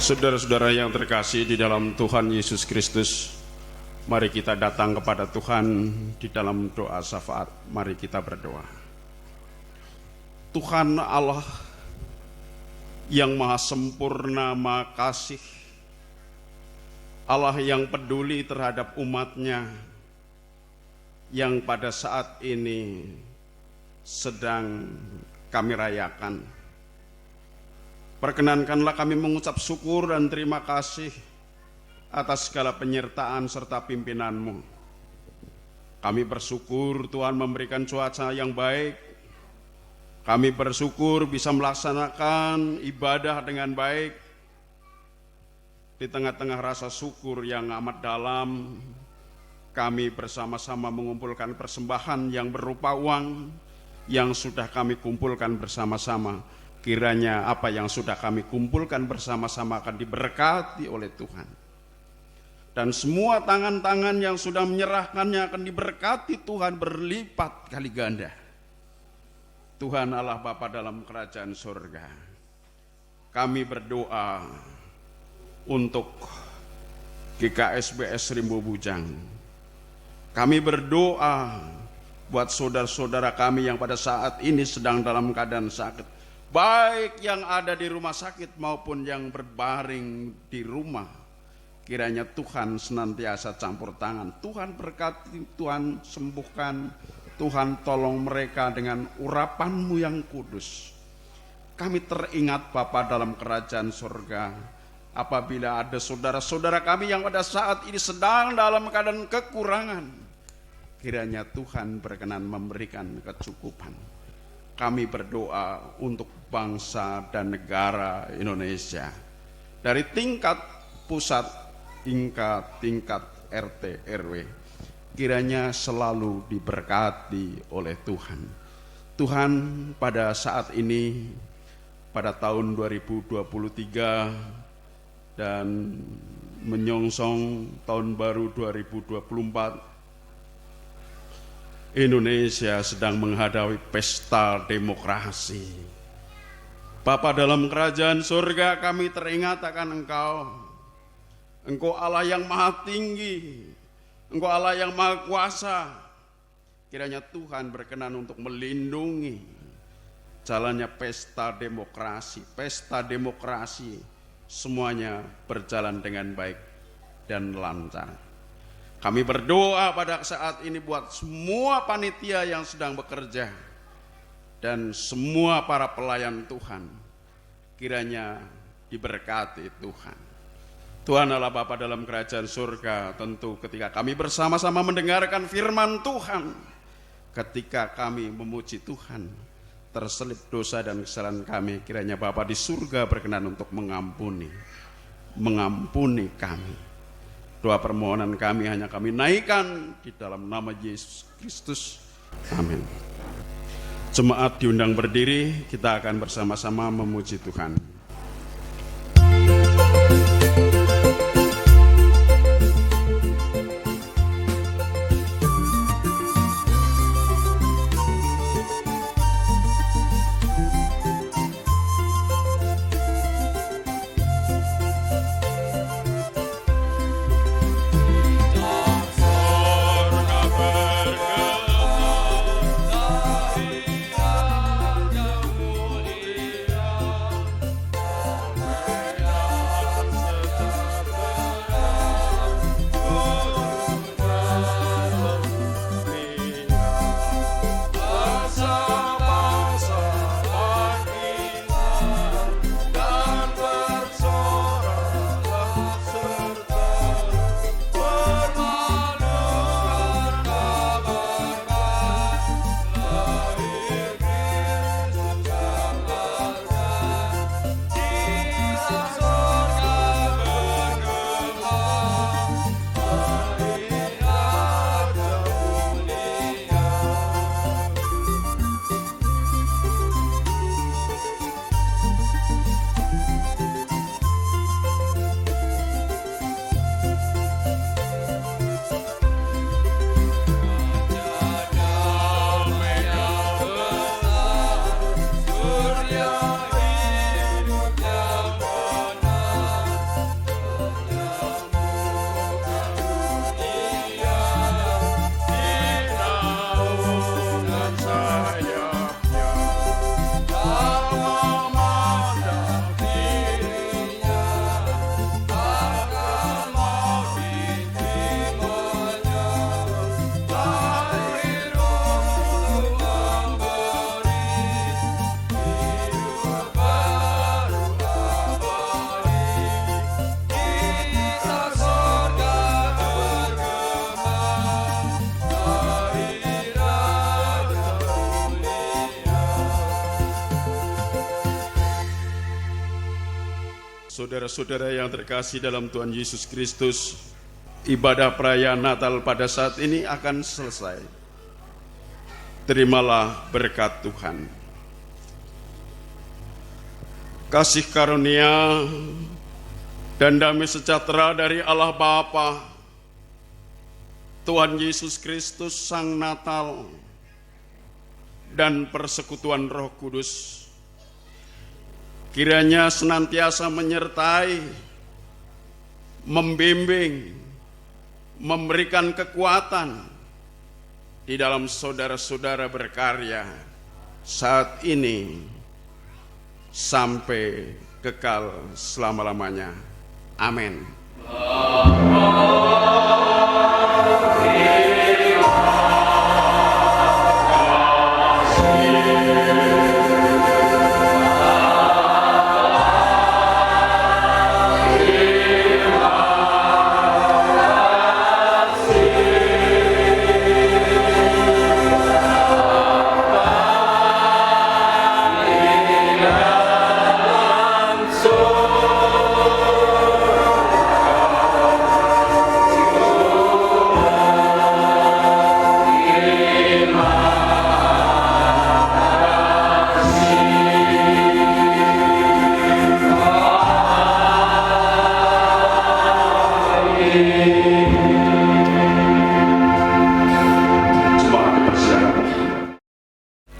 Saudara-saudara yang terkasih di dalam Tuhan Yesus Kristus, mari kita datang kepada Tuhan di dalam doa syafaat. Mari kita berdoa. Tuhan Allah yang maha sempurna, maha kasih, Allah yang peduli terhadap umatnya, yang pada saat ini sedang kami rayakan. Perkenankanlah kami mengucap syukur dan terima kasih atas segala penyertaan serta pimpinan-Mu. Kami bersyukur Tuhan memberikan cuaca yang baik. Kami bersyukur bisa melaksanakan ibadah dengan baik. Di tengah-tengah rasa syukur yang amat dalam, kami bersama-sama mengumpulkan persembahan yang berupa uang yang sudah kami kumpulkan bersama-sama. Kiranya apa yang sudah kami kumpulkan bersama-sama akan diberkati oleh Tuhan. Dan semua tangan-tangan yang sudah menyerahkannya akan diberkati Tuhan berlipat kali ganda. Tuhan Allah Bapa dalam kerajaan surga, kami berdoa untuk GKSBS Rimbo Bujang. Kami berdoa buat saudara-saudara kami yang pada saat ini sedang dalam keadaan sakit, baik yang ada di rumah sakit maupun yang berbaring di rumah. Kiranya Tuhan senantiasa campur tangan. Tuhan berkati, Tuhan sembuhkan, Tuhan tolong mereka dengan urapan-Mu yang kudus. Kami teringat Bapa dalam kerajaan surga, apabila ada saudara-saudara kami yang pada saat ini sedang dalam keadaan kekurangan, kiranya Tuhan berkenan memberikan kecukupan. Kami berdoa untuk bangsa dan negara Indonesia, dari tingkat pusat hingga tingkat RT RW, kiranya selalu diberkati oleh Tuhan. Tuhan, pada saat ini, pada tahun 2023 dan menyongsong tahun baru 2024, Indonesia sedang menghadapi pesta demokrasi. Bapa dalam kerajaan surga, kami teringat akan Engkau. Engkau Allah yang maha tinggi, Engkau Allah yang maha kuasa. Kiranya Tuhan berkenan untuk melindungi jalannya pesta demokrasi. Pesta demokrasi semuanya berjalan dengan baik dan lancar. Kami berdoa pada saat ini buat semua panitia yang sedang bekerja dan semua para pelayan Tuhan, kiranya diberkati Tuhan. Tuhan Allah Bapa dalam kerajaan surga, tentu ketika kami bersama-sama mendengarkan firman Tuhan, ketika kami memuji Tuhan, terselip dosa dan kesalahan kami, kiranya Bapa di surga berkenan untuk mengampuni kami. Doa permohonan kami hanya kami naikkan di dalam nama Yesus Kristus. Amin. Jemaat diundang berdiri, kita akan bersama-sama memuji Tuhan. Saudara-saudara yang terkasih dalam Tuhan Yesus Kristus, ibadah perayaan Natal pada saat ini akan selesai. Terimalah berkat Tuhan. Kasih karunia dan damai sejahtera dari Allah Bapa, Tuhan Yesus Kristus Sang Natal, dan persekutuan Roh Kudus kiranya senantiasa menyertai, membimbing, memberikan kekuatan di dalam saudara-saudara berkarya saat ini sampai kekal selama-lamanya. Amin.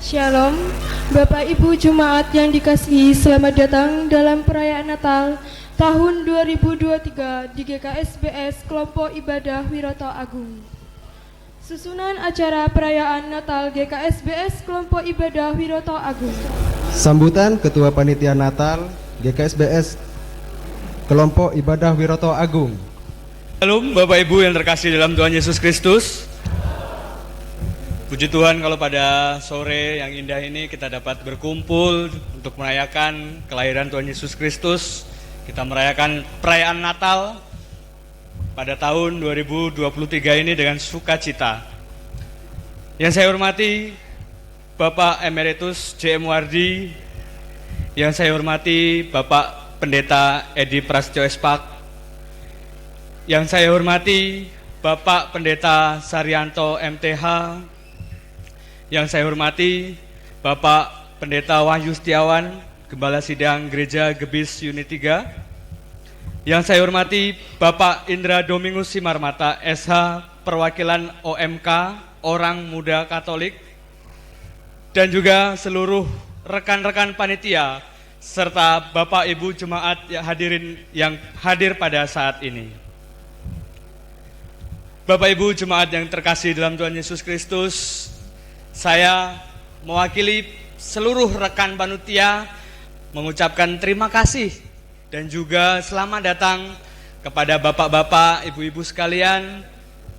Shalom, Bapak Ibu Jemaat yang dikasihi, selamat datang dalam perayaan Natal tahun 2023 di GKSBS Kelompok Ibadah Wiroto Agung. Susunan acara perayaan Natal GKSBS Kelompok Ibadah Wiroto Agung. Sambutan Ketua Panitia Natal GKSBS Kelompok Ibadah Wiroto Agung. Shalom Bapak Ibu yang terkasih dalam Tuhan Yesus Kristus. Puji Tuhan kalau pada sore yang indah ini kita dapat berkumpul untuk merayakan kelahiran Tuhan Yesus Kristus. Kita merayakan perayaan Natal pada tahun 2023 ini dengan sukacita. Yang saya hormati Bapak Emeritus J.M. Wardi, yang saya hormati Bapak Pendeta Edi Prasetyo Espak, yang saya hormati Bapak Pendeta Saryanto MTH, yang saya hormati Bapak Pendeta Wahyu Setiawan, Gembala Sidang Gereja Gebis Unit 3. Yang saya hormati Bapak Indra Domingus Simarmata, SH Perwakilan OMK, Orang Muda Katolik, dan juga seluruh rekan-rekan panitia, serta Bapak Ibu Jemaat yang hadir pada saat ini. Bapak Ibu Jemaat yang terkasih dalam Tuhan Yesus Kristus, saya mewakili seluruh rekan panitia mengucapkan terima kasih dan juga selamat datang kepada bapak-bapak, ibu-ibu sekalian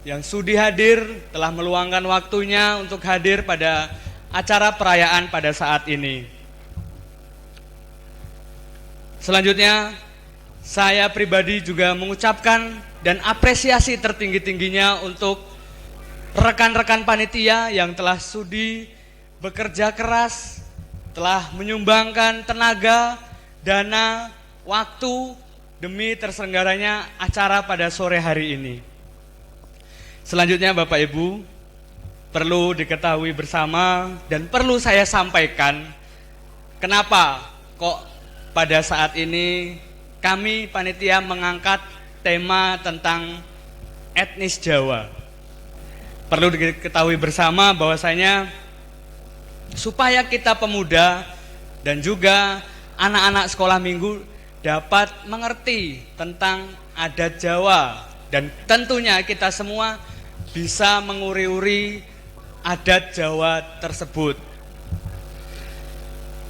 yang sudi hadir, telah meluangkan waktunya untuk hadir pada acara perayaan pada saat ini. Selanjutnya, saya pribadi juga mengucapkan dan apresiasi tertinggi-tingginya untuk rekan-rekan panitia yang telah sudi bekerja keras, telah menyumbangkan tenaga, dana, waktu demi terselenggaranya acara pada sore hari ini. Selanjutnya Bapak Ibu, perlu diketahui bersama dan perlu saya sampaikan kenapa kok pada saat ini kami panitia mengangkat tema tentang etnis Jawa. Perlu diketahui bersama bahwasanya supaya kita pemuda dan juga anak-anak sekolah minggu dapat mengerti tentang adat Jawa, dan tentunya kita semua bisa menguri-uri adat Jawa tersebut.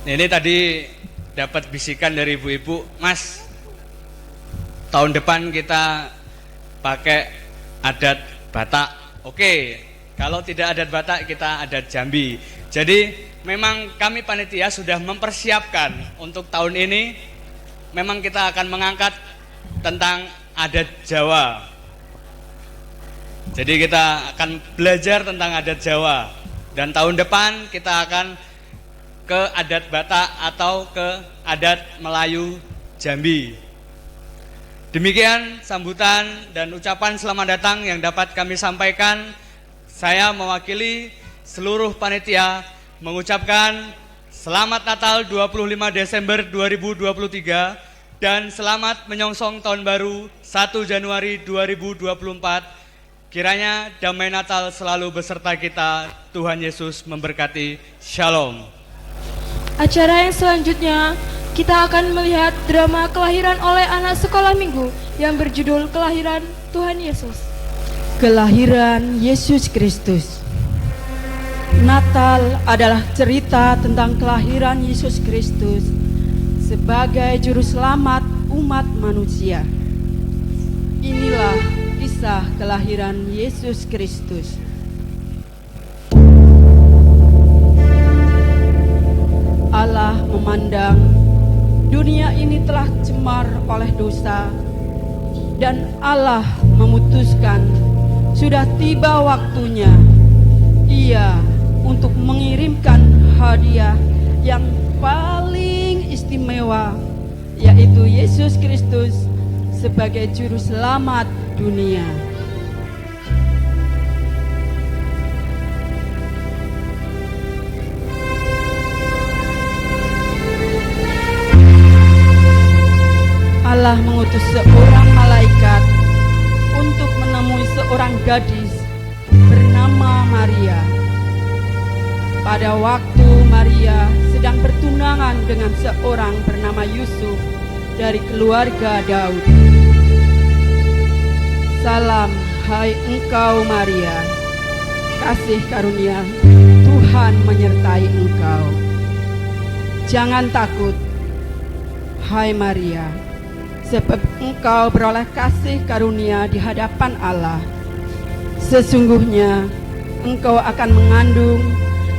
Ini tadi dapat bisikan dari ibu-ibu, Mas, tahun depan kita pakai adat Batak. Oke, kalau tidak adat Batak kita adat Jambi. Jadi memang kami panitia sudah mempersiapkan untuk tahun ini. Memang kita akan mengangkat tentang adat Jawa. Jadi kita akan belajar tentang adat Jawa. Dan tahun depan kita akan ke adat Batak atau ke adat Melayu Jambi. Demikian sambutan dan ucapan selamat datang yang dapat kami sampaikan. Saya mewakili seluruh panitia mengucapkan selamat Natal 25 Desember 2023 dan selamat menyongsong tahun baru 1 Januari 2024. Kiranya damai Natal selalu beserta kita. Tuhan Yesus memberkati. Shalom. Acara yang selanjutnya kita akan melihat drama kelahiran oleh anak sekolah minggu yang berjudul Kelahiran Tuhan Yesus. Kelahiran Yesus Kristus. Natal adalah cerita tentang kelahiran Yesus Kristus sebagai juru selamat umat manusia. Inilah kisah kelahiran Yesus Kristus. Allah memandang dunia ini telah cemar oleh dosa, dan Allah memutuskan sudah tiba waktunya Ia untuk mengirimkan hadiah yang paling istimewa, yaitu Yesus Kristus sebagai juru selamat dunia. Allah mengutus seorang malaikat untuk menemui seorang gadis bernama Maria. Pada waktu Maria sedang bertunangan dengan seorang bernama Yusuf dari keluarga Daud. Salam, hai engkau Maria, kasih karunia Tuhan menyertai engkau. Jangan takut, hai Maria, sebab engkau beroleh kasih karunia di hadapan Allah. Sesungguhnya engkau akan mengandung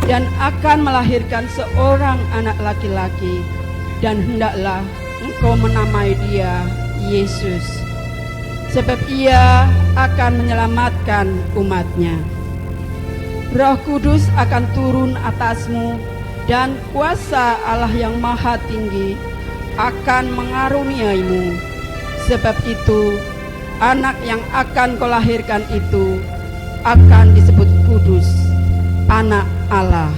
dan akan melahirkan seorang anak laki-laki, dan hendaklah engkau menamai dia Yesus, sebab ia akan menyelamatkan umatnya. Roh Kudus akan turun atasmu, dan kuasa Allah yang Maha Tinggi akan mengaruniaimu. Sebab itu anak yang akan kau lahirkan itu akan disebut kudus, anak Allah.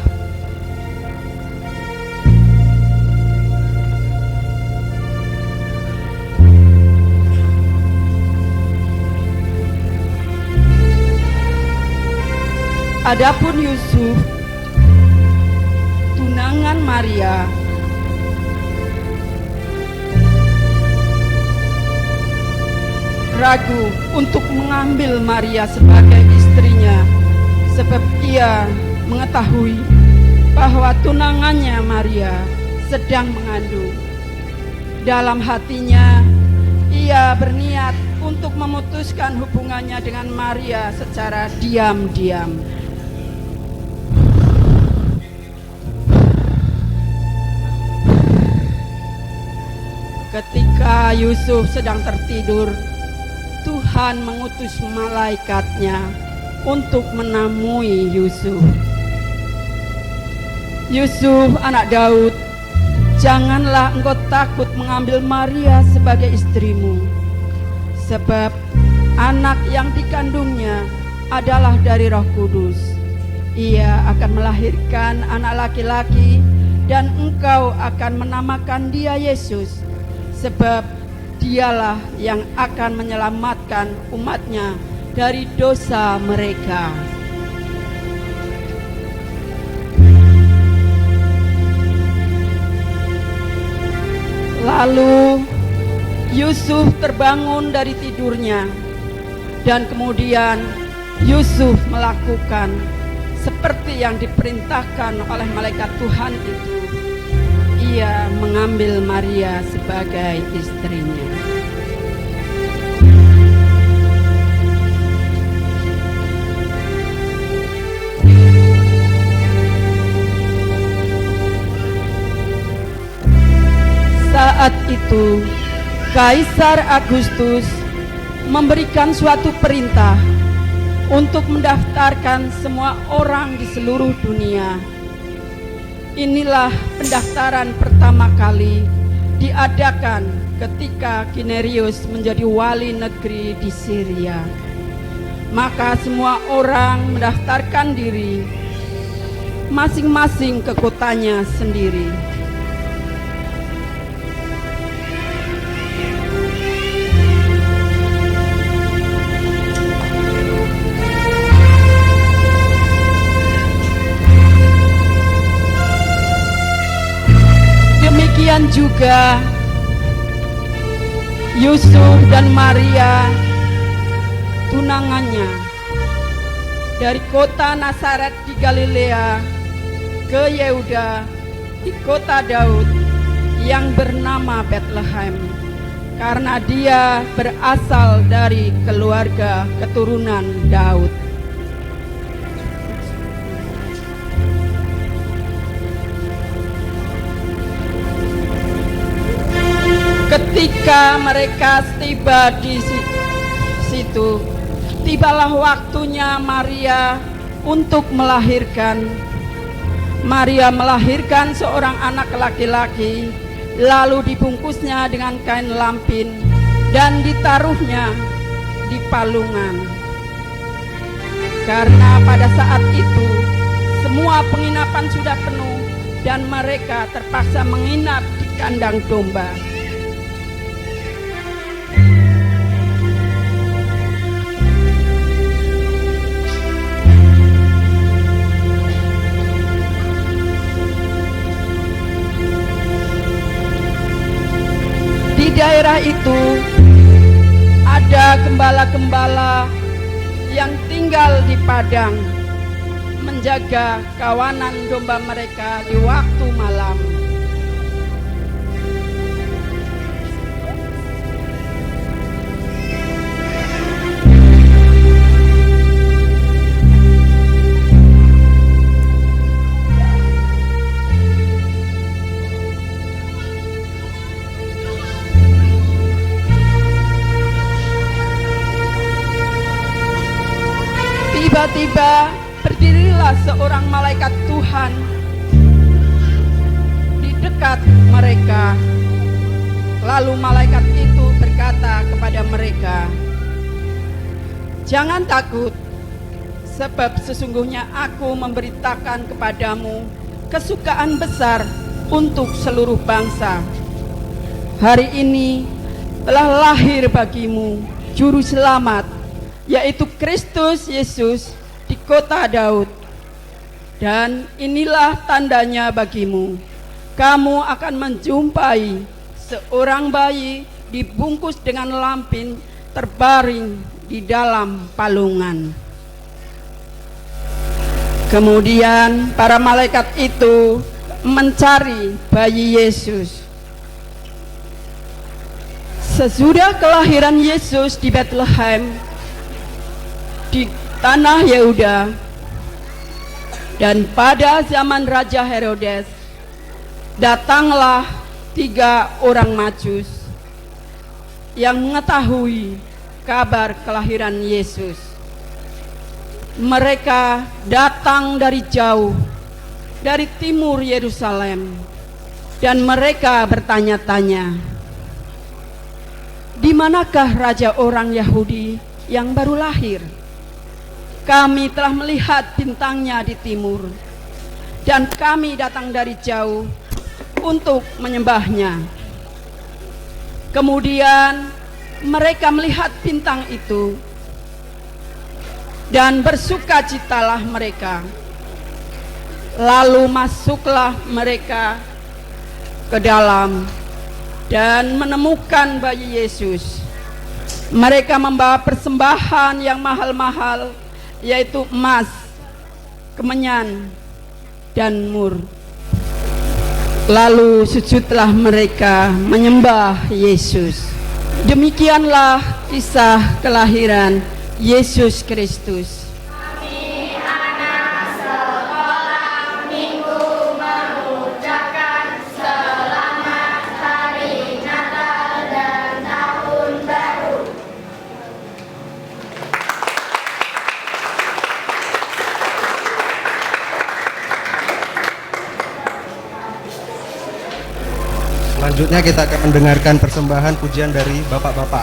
Adapun Yusuf, tunangan Maria, ragu untuk mengambil Maria sebagai istrinya, sebab ia mengetahui bahwa tunangannya Maria sedang mengandung. Dalam hatinya ia berniat untuk memutuskan hubungannya dengan Maria secara diam-diam. Ketika Yusuf sedang tertidur, Tuhan mengutus malaikatnya untuk menemui Yusuf. Yusuf, anak Daud, janganlah engkau takut mengambil Maria sebagai istrimu, sebab anak yang dikandungnya adalah dari Roh Kudus. Ia akan melahirkan anak laki-laki, dan engkau akan menamakan dia Yesus, sebab dialah yang akan menyelamatkan umatnya dari dosa mereka. Lalu Yusuf terbangun dari tidurnya, dan kemudian Yusuf melakukan seperti yang diperintahkan oleh malaikat Tuhan itu. Ia mengambil Maria sebagai istrinya. Saat itu, Kaisar Agustus memberikan suatu perintah untuk mendaftarkan semua orang di seluruh dunia. Inilah pendaftaran pertama kali diadakan ketika Kinerius menjadi wali negeri di Syria. Maka semua orang mendaftarkan diri masing-masing ke kotanya sendiri. Demikian juga Yusuf dan Maria tunangannya dari kota Nazaret di Galilea ke Yehuda di kota Daud yang bernama Bethlehem, karena dia berasal dari keluarga keturunan Daud. Ketika mereka tiba di situ, tibalah waktunya Maria untuk melahirkan. Maria melahirkan seorang anak laki-laki, lalu dibungkusnya dengan kain lampin dan ditaruhnya di palungan. Karena pada saat itu semua penginapan sudah penuh dan mereka terpaksa menginap di kandang domba. Di daerah itu ada gembala-gembala yang tinggal di padang, menjaga kawanan domba mereka di waktu malam. Tiba-tiba berdirilah seorang malaikat Tuhan di dekat mereka. Lalu malaikat itu berkata kepada mereka, "Jangan takut, sebab sesungguhnya aku memberitakan kepadamu kesukaan besar untuk seluruh bangsa. Hari ini telah lahir bagimu Juru Selamat, yaitu Kristus Yesus di kota Daud. Dan inilah tandanya bagimu, kamu akan menjumpai seorang bayi dibungkus dengan lampin terbaring di dalam palungan." Kemudian para malaikat itu mencari bayi Yesus. Sesudah kelahiran Yesus di Bethlehem di tanah Yehuda, dan pada zaman Raja Herodes, datanglah 3 orang Majus yang mengetahui kabar kelahiran Yesus. Mereka datang dari jauh, dari timur Yerusalem, dan mereka bertanya-tanya, "Di manakah raja orang Yahudi yang baru lahir? Kami telah melihat bintangnya di timur, dan kami datang dari jauh untuk menyembahnya." Kemudian mereka melihat bintang itu, dan bersukacitalah mereka. Lalu masuklah mereka ke dalam dan menemukan bayi Yesus. Mereka membawa persembahan yang mahal-mahal, yaitu emas, kemenyan, dan mur. Lalu sujudlah mereka menyembah Yesus. Demikianlah kisah kelahiran Yesus Kristus. Kami anak sekolah minggu mengucapkan selamat hari Natal dan Tahun Baru. Selanjutnya kita akan mendengarkan persembahan pujian dari bapak-bapak.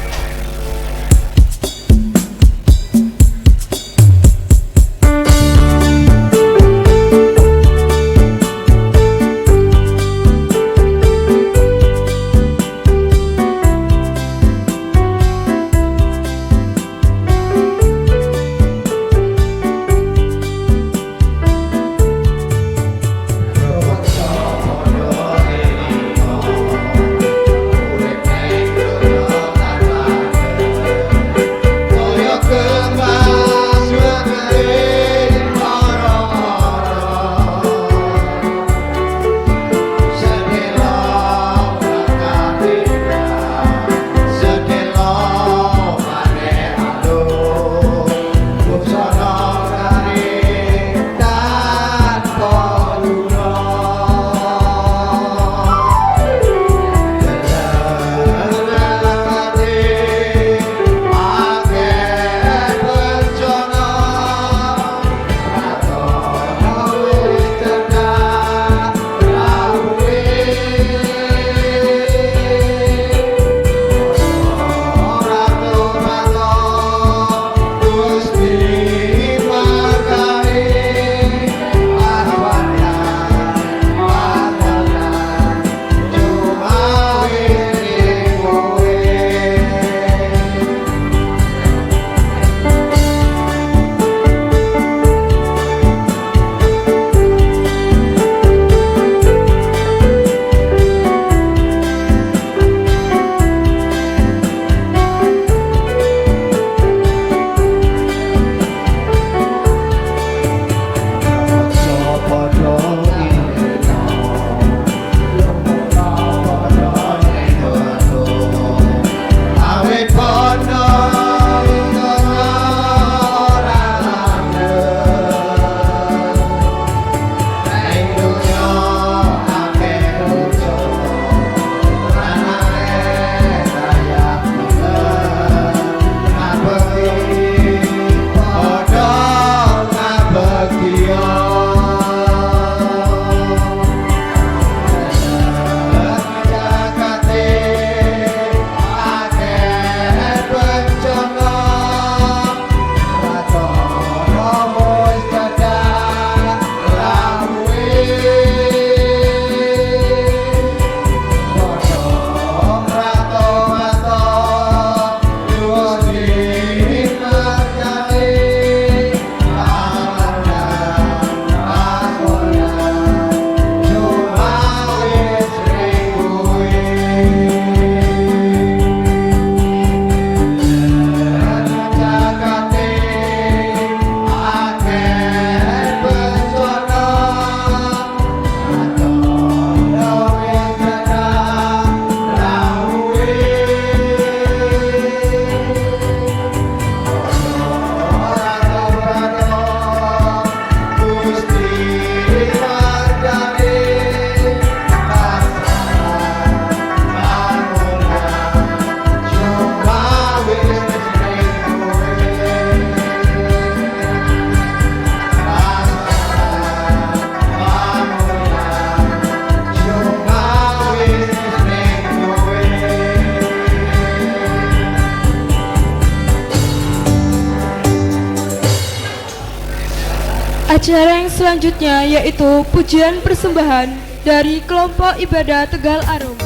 Acara yang selanjutnya yaitu pujian persembahan dari kelompok ibadah Tegal Arum.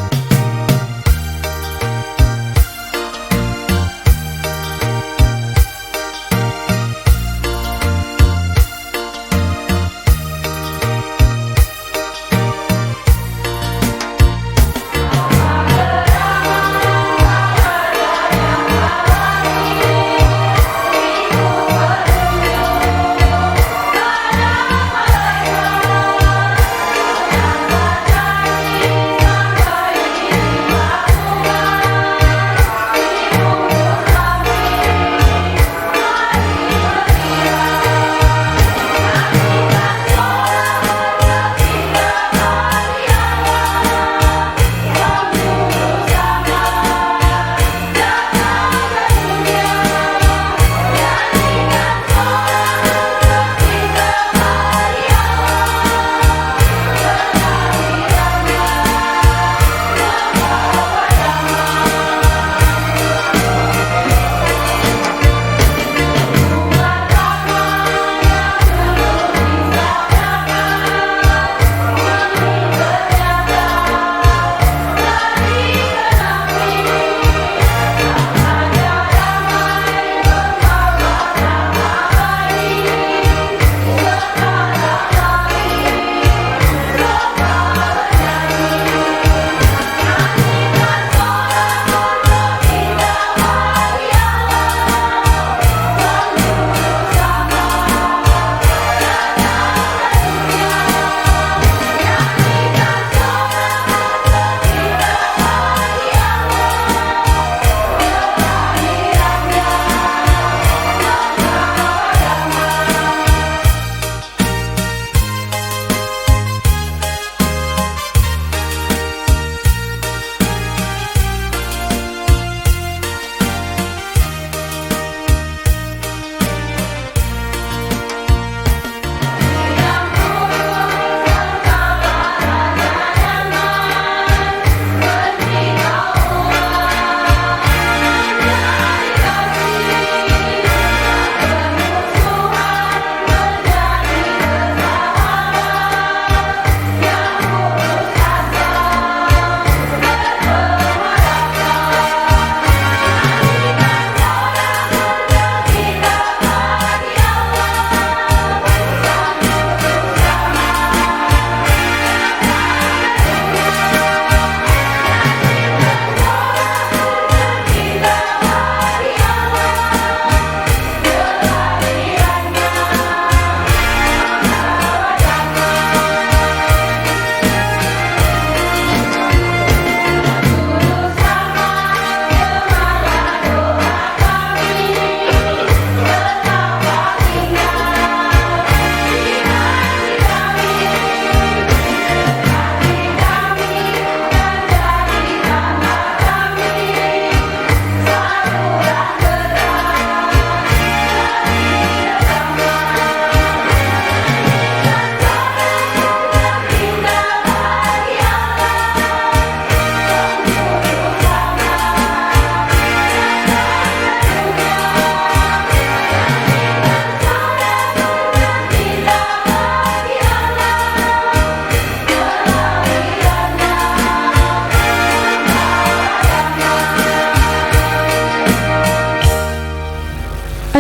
Bye.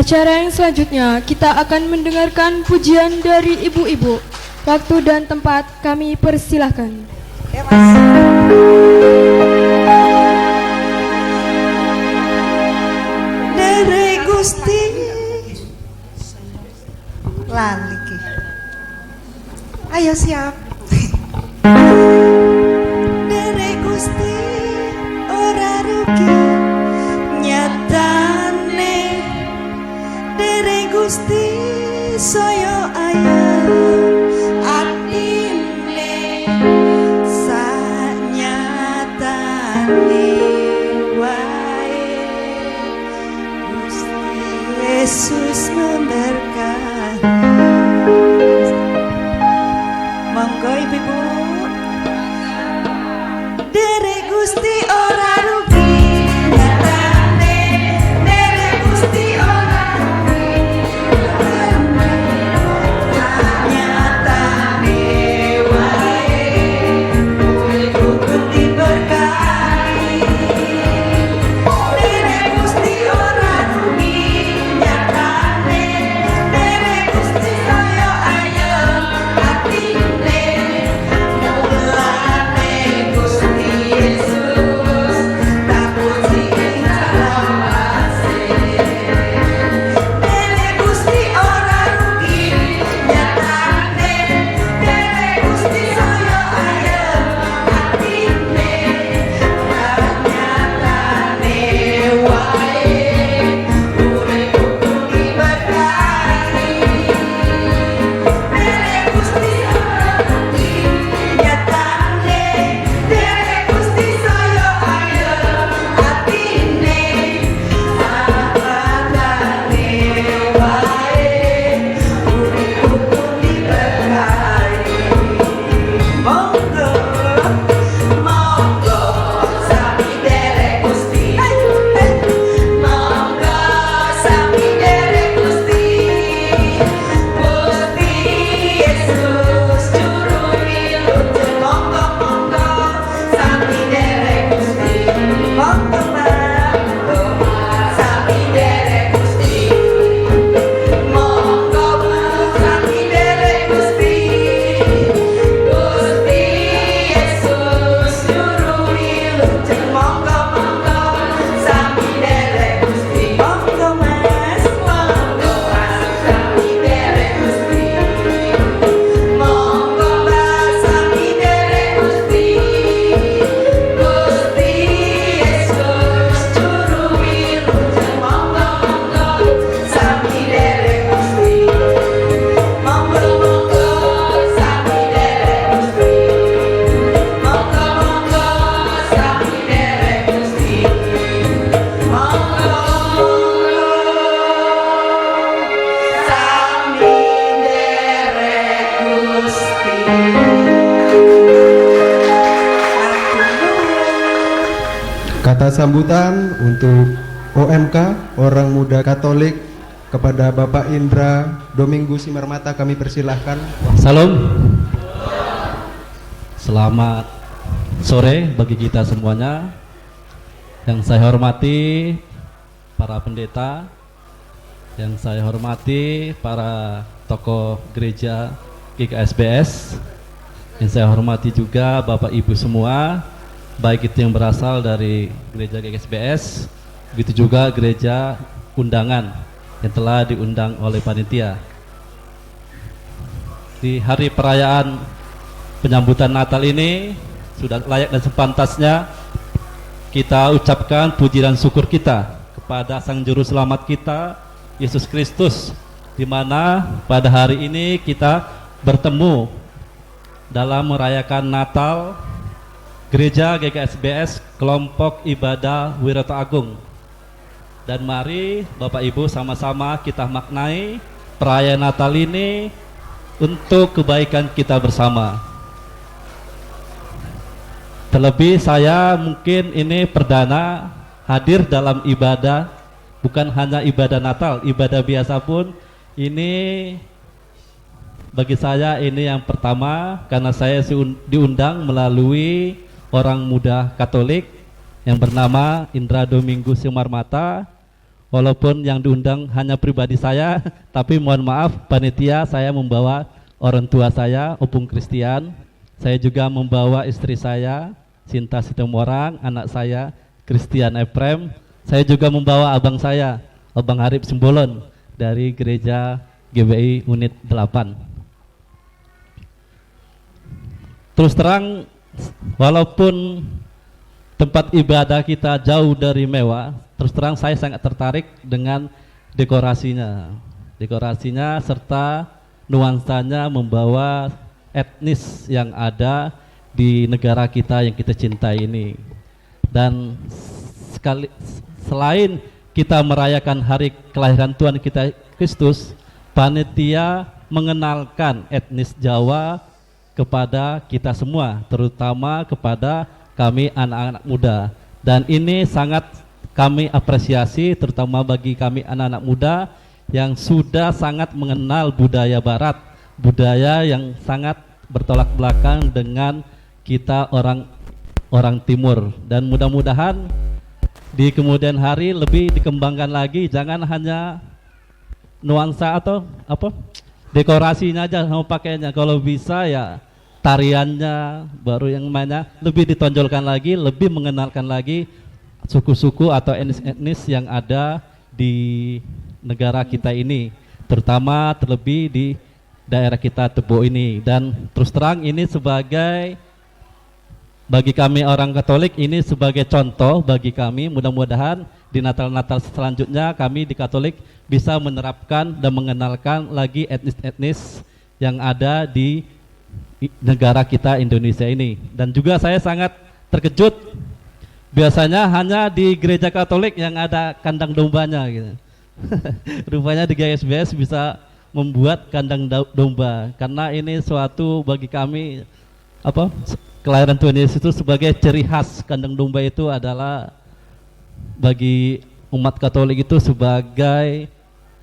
Acara yang selanjutnya kita akan mendengarkan pujian dari ibu-ibu. Waktu dan tempat kami persilahkan. Dere Gusti lali ki. Ayo siap. Dere Gusti ora rugi nyatane. Dere Gusti saya ayam atine sanyatane wae Gusti Yesus memberkati. Monggo ibu-ibu. Dere Gusti ora rugi nyatane. Dere Gusti ora rugi nyatane wae kudu diberkahi. Dere Gusti ora rugi nyatane. Dere Gusti saya ayem atine mulane Gusti Yesus tak puji ing salawase. Dere Gusti ora rugi nyatane. Dere Gusti saya ayem atine nyatane wae urip kudu diberkahi. Dere Gusti ora rugi nyatane. Dere Gusti saya ayem atine nyatane wae urip kudu diberkahi. Monggo monggo sami Dere Gusti. Monggo sami Dere Gusti. Gusti Yesus juru wilujeng. Monggo monggo sami Dere Gusti. Monggo monggo sami Dere Gusti. Monggo sami Dere Gusti. Gusti Yesus juru wilujeng. Monggo monggo sami Dere Gusti. Monggo Mas, monggo Mas sami Dere Gusti. Monggo Mas sami Dere Gusti. Gusti Yesus juru wilujeng. Monggo monggo sami Dere Gusti. Monggo monggo sami Dere Gusti. Monggo monggo sami Dere Gusti. Monggo sami Dere Gusti. Kata sambutan untuk OMK Orang Muda Katolik kepada Bapak Indra Domingus Simarmata kami persilahkan. Salam. Selamat sore bagi kita semuanya. Yang saya hormati para pendeta, yang saya hormati para tokoh gereja GKSBS, yang saya hormati juga Bapak Ibu semua, baik itu yang berasal dari gereja GKSBS, begitu juga gereja undangan yang telah diundang oleh panitia. Di hari perayaan penyambutan Natal ini sudah layak dan sepantasnya kita ucapkan puji dan syukur kita kepada Sang Juru Selamat kita, Yesus Kristus, di mana pada hari ini kita bertemu dalam merayakan Natal Gereja GKSBS Kelompok Ibadah Wirata Agung. Dan mari Bapak Ibu sama-sama kita maknai perayaan Natal ini untuk kebaikan kita bersama. Terlebih saya mungkin ini perdana hadir dalam ibadah, bukan hanya ibadah Natal, ibadah biasa pun ini bagi saya ini yang pertama, karena saya diundang melalui Orang Muda Katolik yang bernama Indra Domingus Simarmata Walaupun yang diundang hanya pribadi saya, tapi mohon maaf panitia, saya membawa orang tua saya, Opung Christian. Saya juga membawa istri saya, Sinta Situmorang, anak saya, Christian Eprem. Saya juga membawa abang saya, Abang Harip Simbolon, dari gereja GBI Unit 8. Terus terang, walaupun tempat ibadah kita jauh dari mewah, terus terang saya sangat tertarik dengan dekorasinya. Dekorasinya serta nuansanya membawa etnis yang ada di negara kita yang kita cintai ini. Dan selain kita merayakan hari kelahiran Tuhan kita Kristus, panitia mengenalkan etnis Jawa kepada kita semua, terutama kepada kami anak-anak muda. Dan ini sangat kami apresiasi, terutama bagi kami anak-anak muda yang sudah sangat mengenal budaya barat, budaya yang sangat bertolak belakang dengan kita orang timur. Dan mudah-mudahan di kemudian hari lebih dikembangkan lagi, jangan hanya nuansa atau dekorasinya aja mau pakainya, kalau bisa ya tariannya baru yang mana lebih ditonjolkan lagi, lebih mengenalkan lagi suku-suku atau etnis yang ada di negara kita ini, terutama terlebih di daerah kita Tebo ini. Dan terus terang ini sebagai bagi kami orang Katolik ini sebagai contoh bagi kami, mudah-mudahan di Natal-Natal selanjutnya kami di Katolik bisa menerapkan dan mengenalkan lagi etnis-etnis yang ada di negara kita Indonesia ini. Dan juga saya sangat terkejut, biasanya hanya di gereja Katolik yang ada kandang dombanya gitu. Rupanya di GSBS bisa membuat kandang domba, karena ini suatu bagi kami kelahiran Tuhan Yesus itu sebagai ciri khas. Kandang domba itu adalah bagi umat Katolik itu sebagai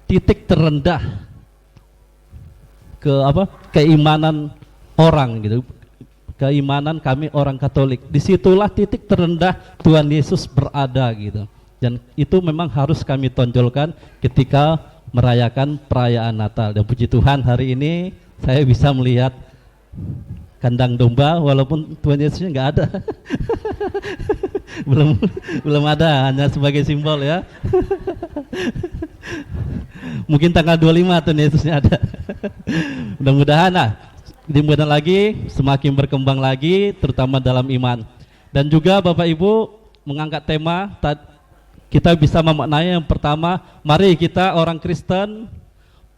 titik terendah keimanan orang gitu, keimanan kami orang Katolik. Disitulah titik terendah Tuhan Yesus berada gitu. Dan itu memang harus kami tonjolkan ketika merayakan perayaan Natal. Dan puji Tuhan hari ini saya bisa melihat kandang domba walaupun Tuhan Yesusnya nggak ada. belum ada, hanya sebagai simbol ya. Mungkin tanggal 25 Tuhan Yesusnya ada. Mudah-mudahan dimudahkan lagi, semakin berkembang lagi, terutama dalam iman. Dan juga Bapak Ibu mengangkat tema, kita bisa memaknai yang pertama, mari kita orang Kristen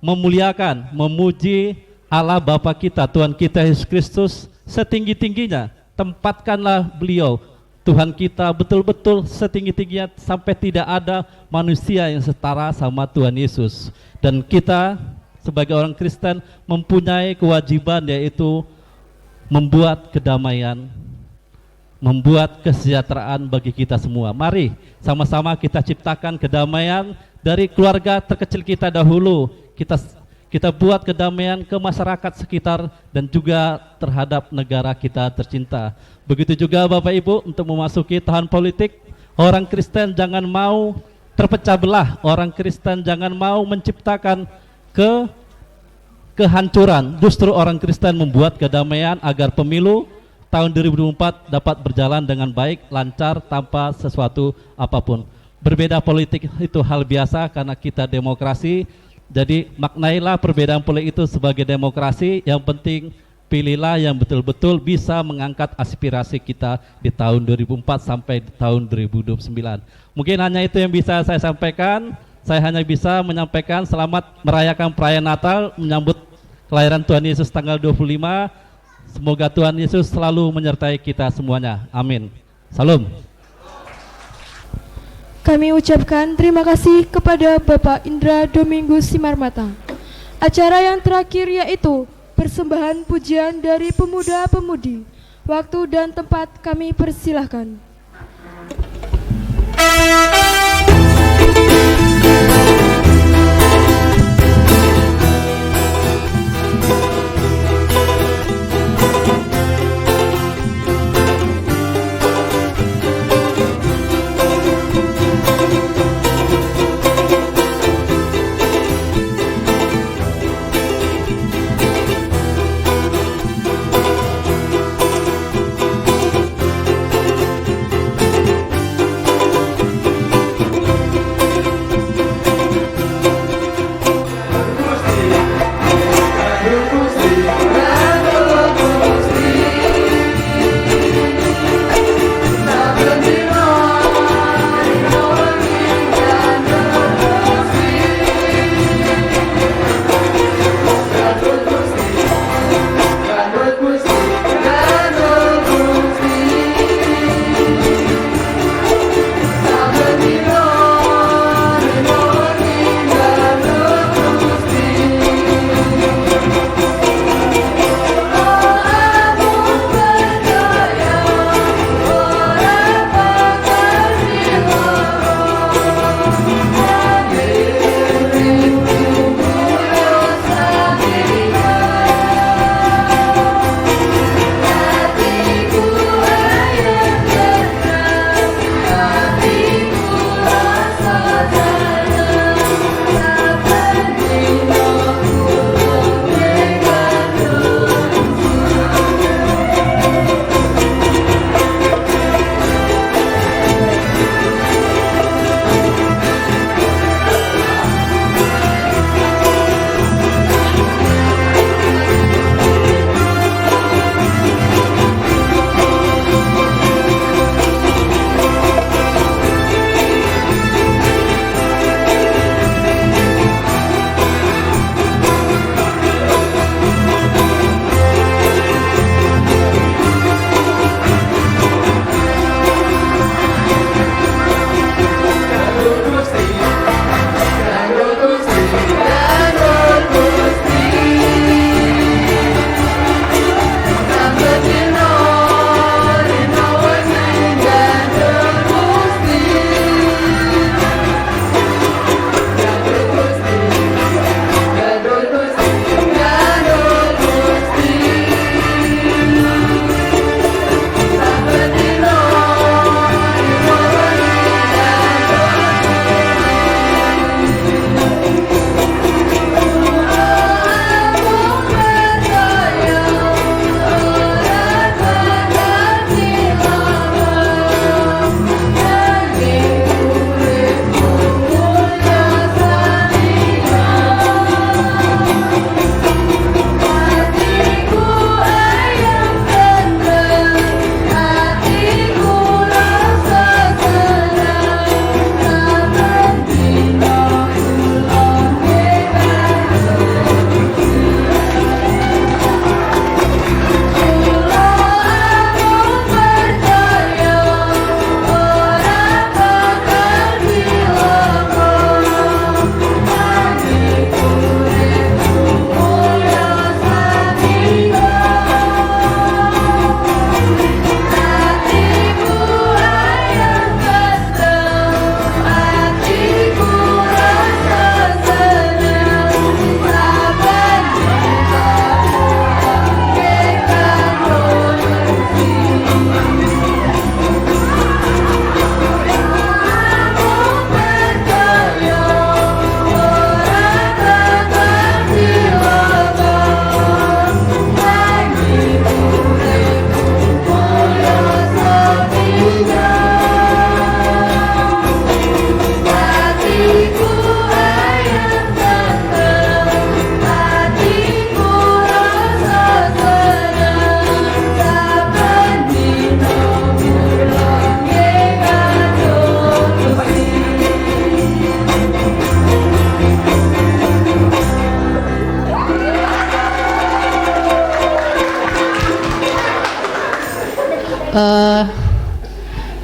memuliakan, memuji Allah Bapa kita, Tuhan kita Yesus Kristus setinggi-tingginya. Tempatkanlah beliau, Tuhan kita betul-betul setinggi-tingginya sampai tidak ada manusia yang setara sama Tuhan Yesus. Dan kita sebagai orang Kristen mempunyai kewajiban, yaitu membuat kedamaian, membuat kesejahteraan bagi kita semua. Mari sama-sama kita ciptakan kedamaian dari keluarga terkecil kita dahulu. Kita buat kedamaian ke masyarakat sekitar dan juga terhadap negara kita tercinta. Begitu juga Bapak Ibu untuk memasuki tahun politik, orang Kristen jangan mau terpecah belah, orang Kristen jangan mau menciptakan kehancuran. Justru orang Kristen membuat kedamaian agar pemilu tahun 2024 dapat berjalan dengan baik, lancar, tanpa sesuatu apapun. Berbeda politik itu hal biasa karena kita demokrasi. Jadi maknailah perbedaan politik itu sebagai demokrasi. Yang penting pilihlah yang betul-betul bisa mengangkat aspirasi kita di tahun 2004 sampai di tahun 2029. Mungkin hanya itu yang bisa saya sampaikan. Saya hanya bisa menyampaikan selamat merayakan perayaan Natal, menyambut kelahiran Tuhan Yesus tanggal 25. Semoga Tuhan Yesus selalu menyertai kita semuanya. Amin. Salam. Kami ucapkan terima kasih kepada Bapak Indra Domingus Simarmata. Acara yang terakhir yaitu persembahan pujian dari pemuda-pemudi. Waktu dan tempat kami persilahkan.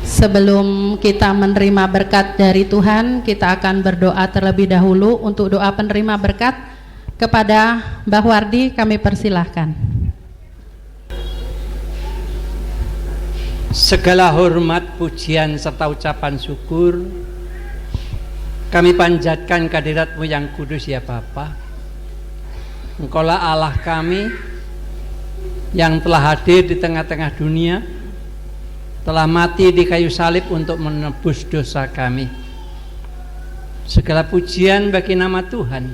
Sebelum kita menerima berkat dari Tuhan, kita akan berdoa terlebih dahulu. Untuk doa penerima berkat kepada Mbah Wardi kami persilahkan. Segala hormat, pujian, serta ucapan syukur kami panjatkan kehadirat-Mu yang kudus ya Bapa. Engkaulah Allah kami yang telah hadir di tengah-tengah dunia, telah mati di kayu salib untuk menebus dosa kami. Segala pujian bagi nama Tuhan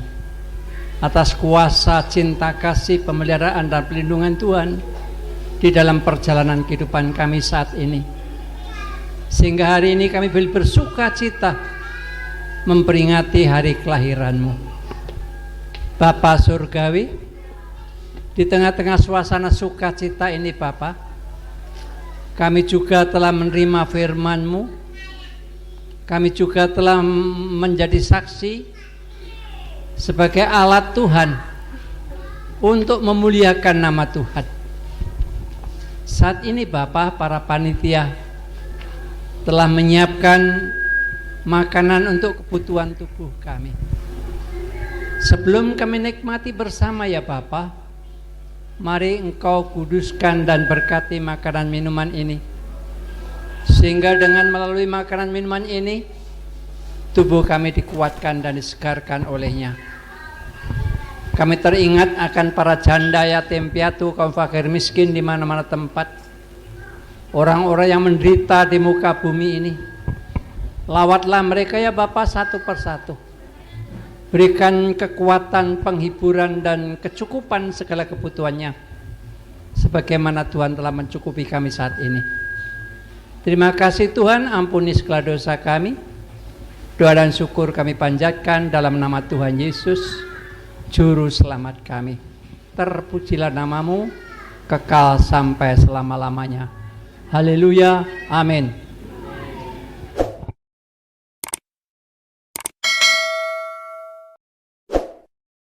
atas kuasa, cinta, kasih, pemeliharaan dan perlindungan Tuhan di dalam perjalanan kehidupan kami saat ini, sehingga hari ini kami bersuka cita memperingati hari kelahiran-Mu. Bapa Surgawi, di tengah-tengah suasana sukacita ini Bapa, kami juga telah menerima firman-Mu, kami juga telah menjadi saksi sebagai alat Tuhan untuk memuliakan nama Tuhan. Saat ini Bapa, para panitia telah menyiapkan makanan untuk kebutuhan tubuh kami. Sebelum kami nikmati bersama ya Bapa, mari Engkau kuduskan dan berkati makanan minuman ini, sehingga dengan melalui makanan minuman ini tubuh kami dikuatkan dan disegarkan olehnya. Kami teringat akan para janda, yatim piatu, kaum fakir miskin di mana-mana tempat, orang-orang yang menderita di muka bumi ini. Lawatlah mereka ya Bapa satu persatu. Berikan kekuatan, penghiburan dan kecukupan segala kebutuhannya, sebagaimana Tuhan telah mencukupi kami saat ini. Terima kasih Tuhan, ampuni segala dosa kami. Doa dan syukur kami panjatkan dalam nama Tuhan Yesus, Juru Selamat kami. Terpujilah nama-Mu kekal sampai selama-lamanya. Haleluya, amin.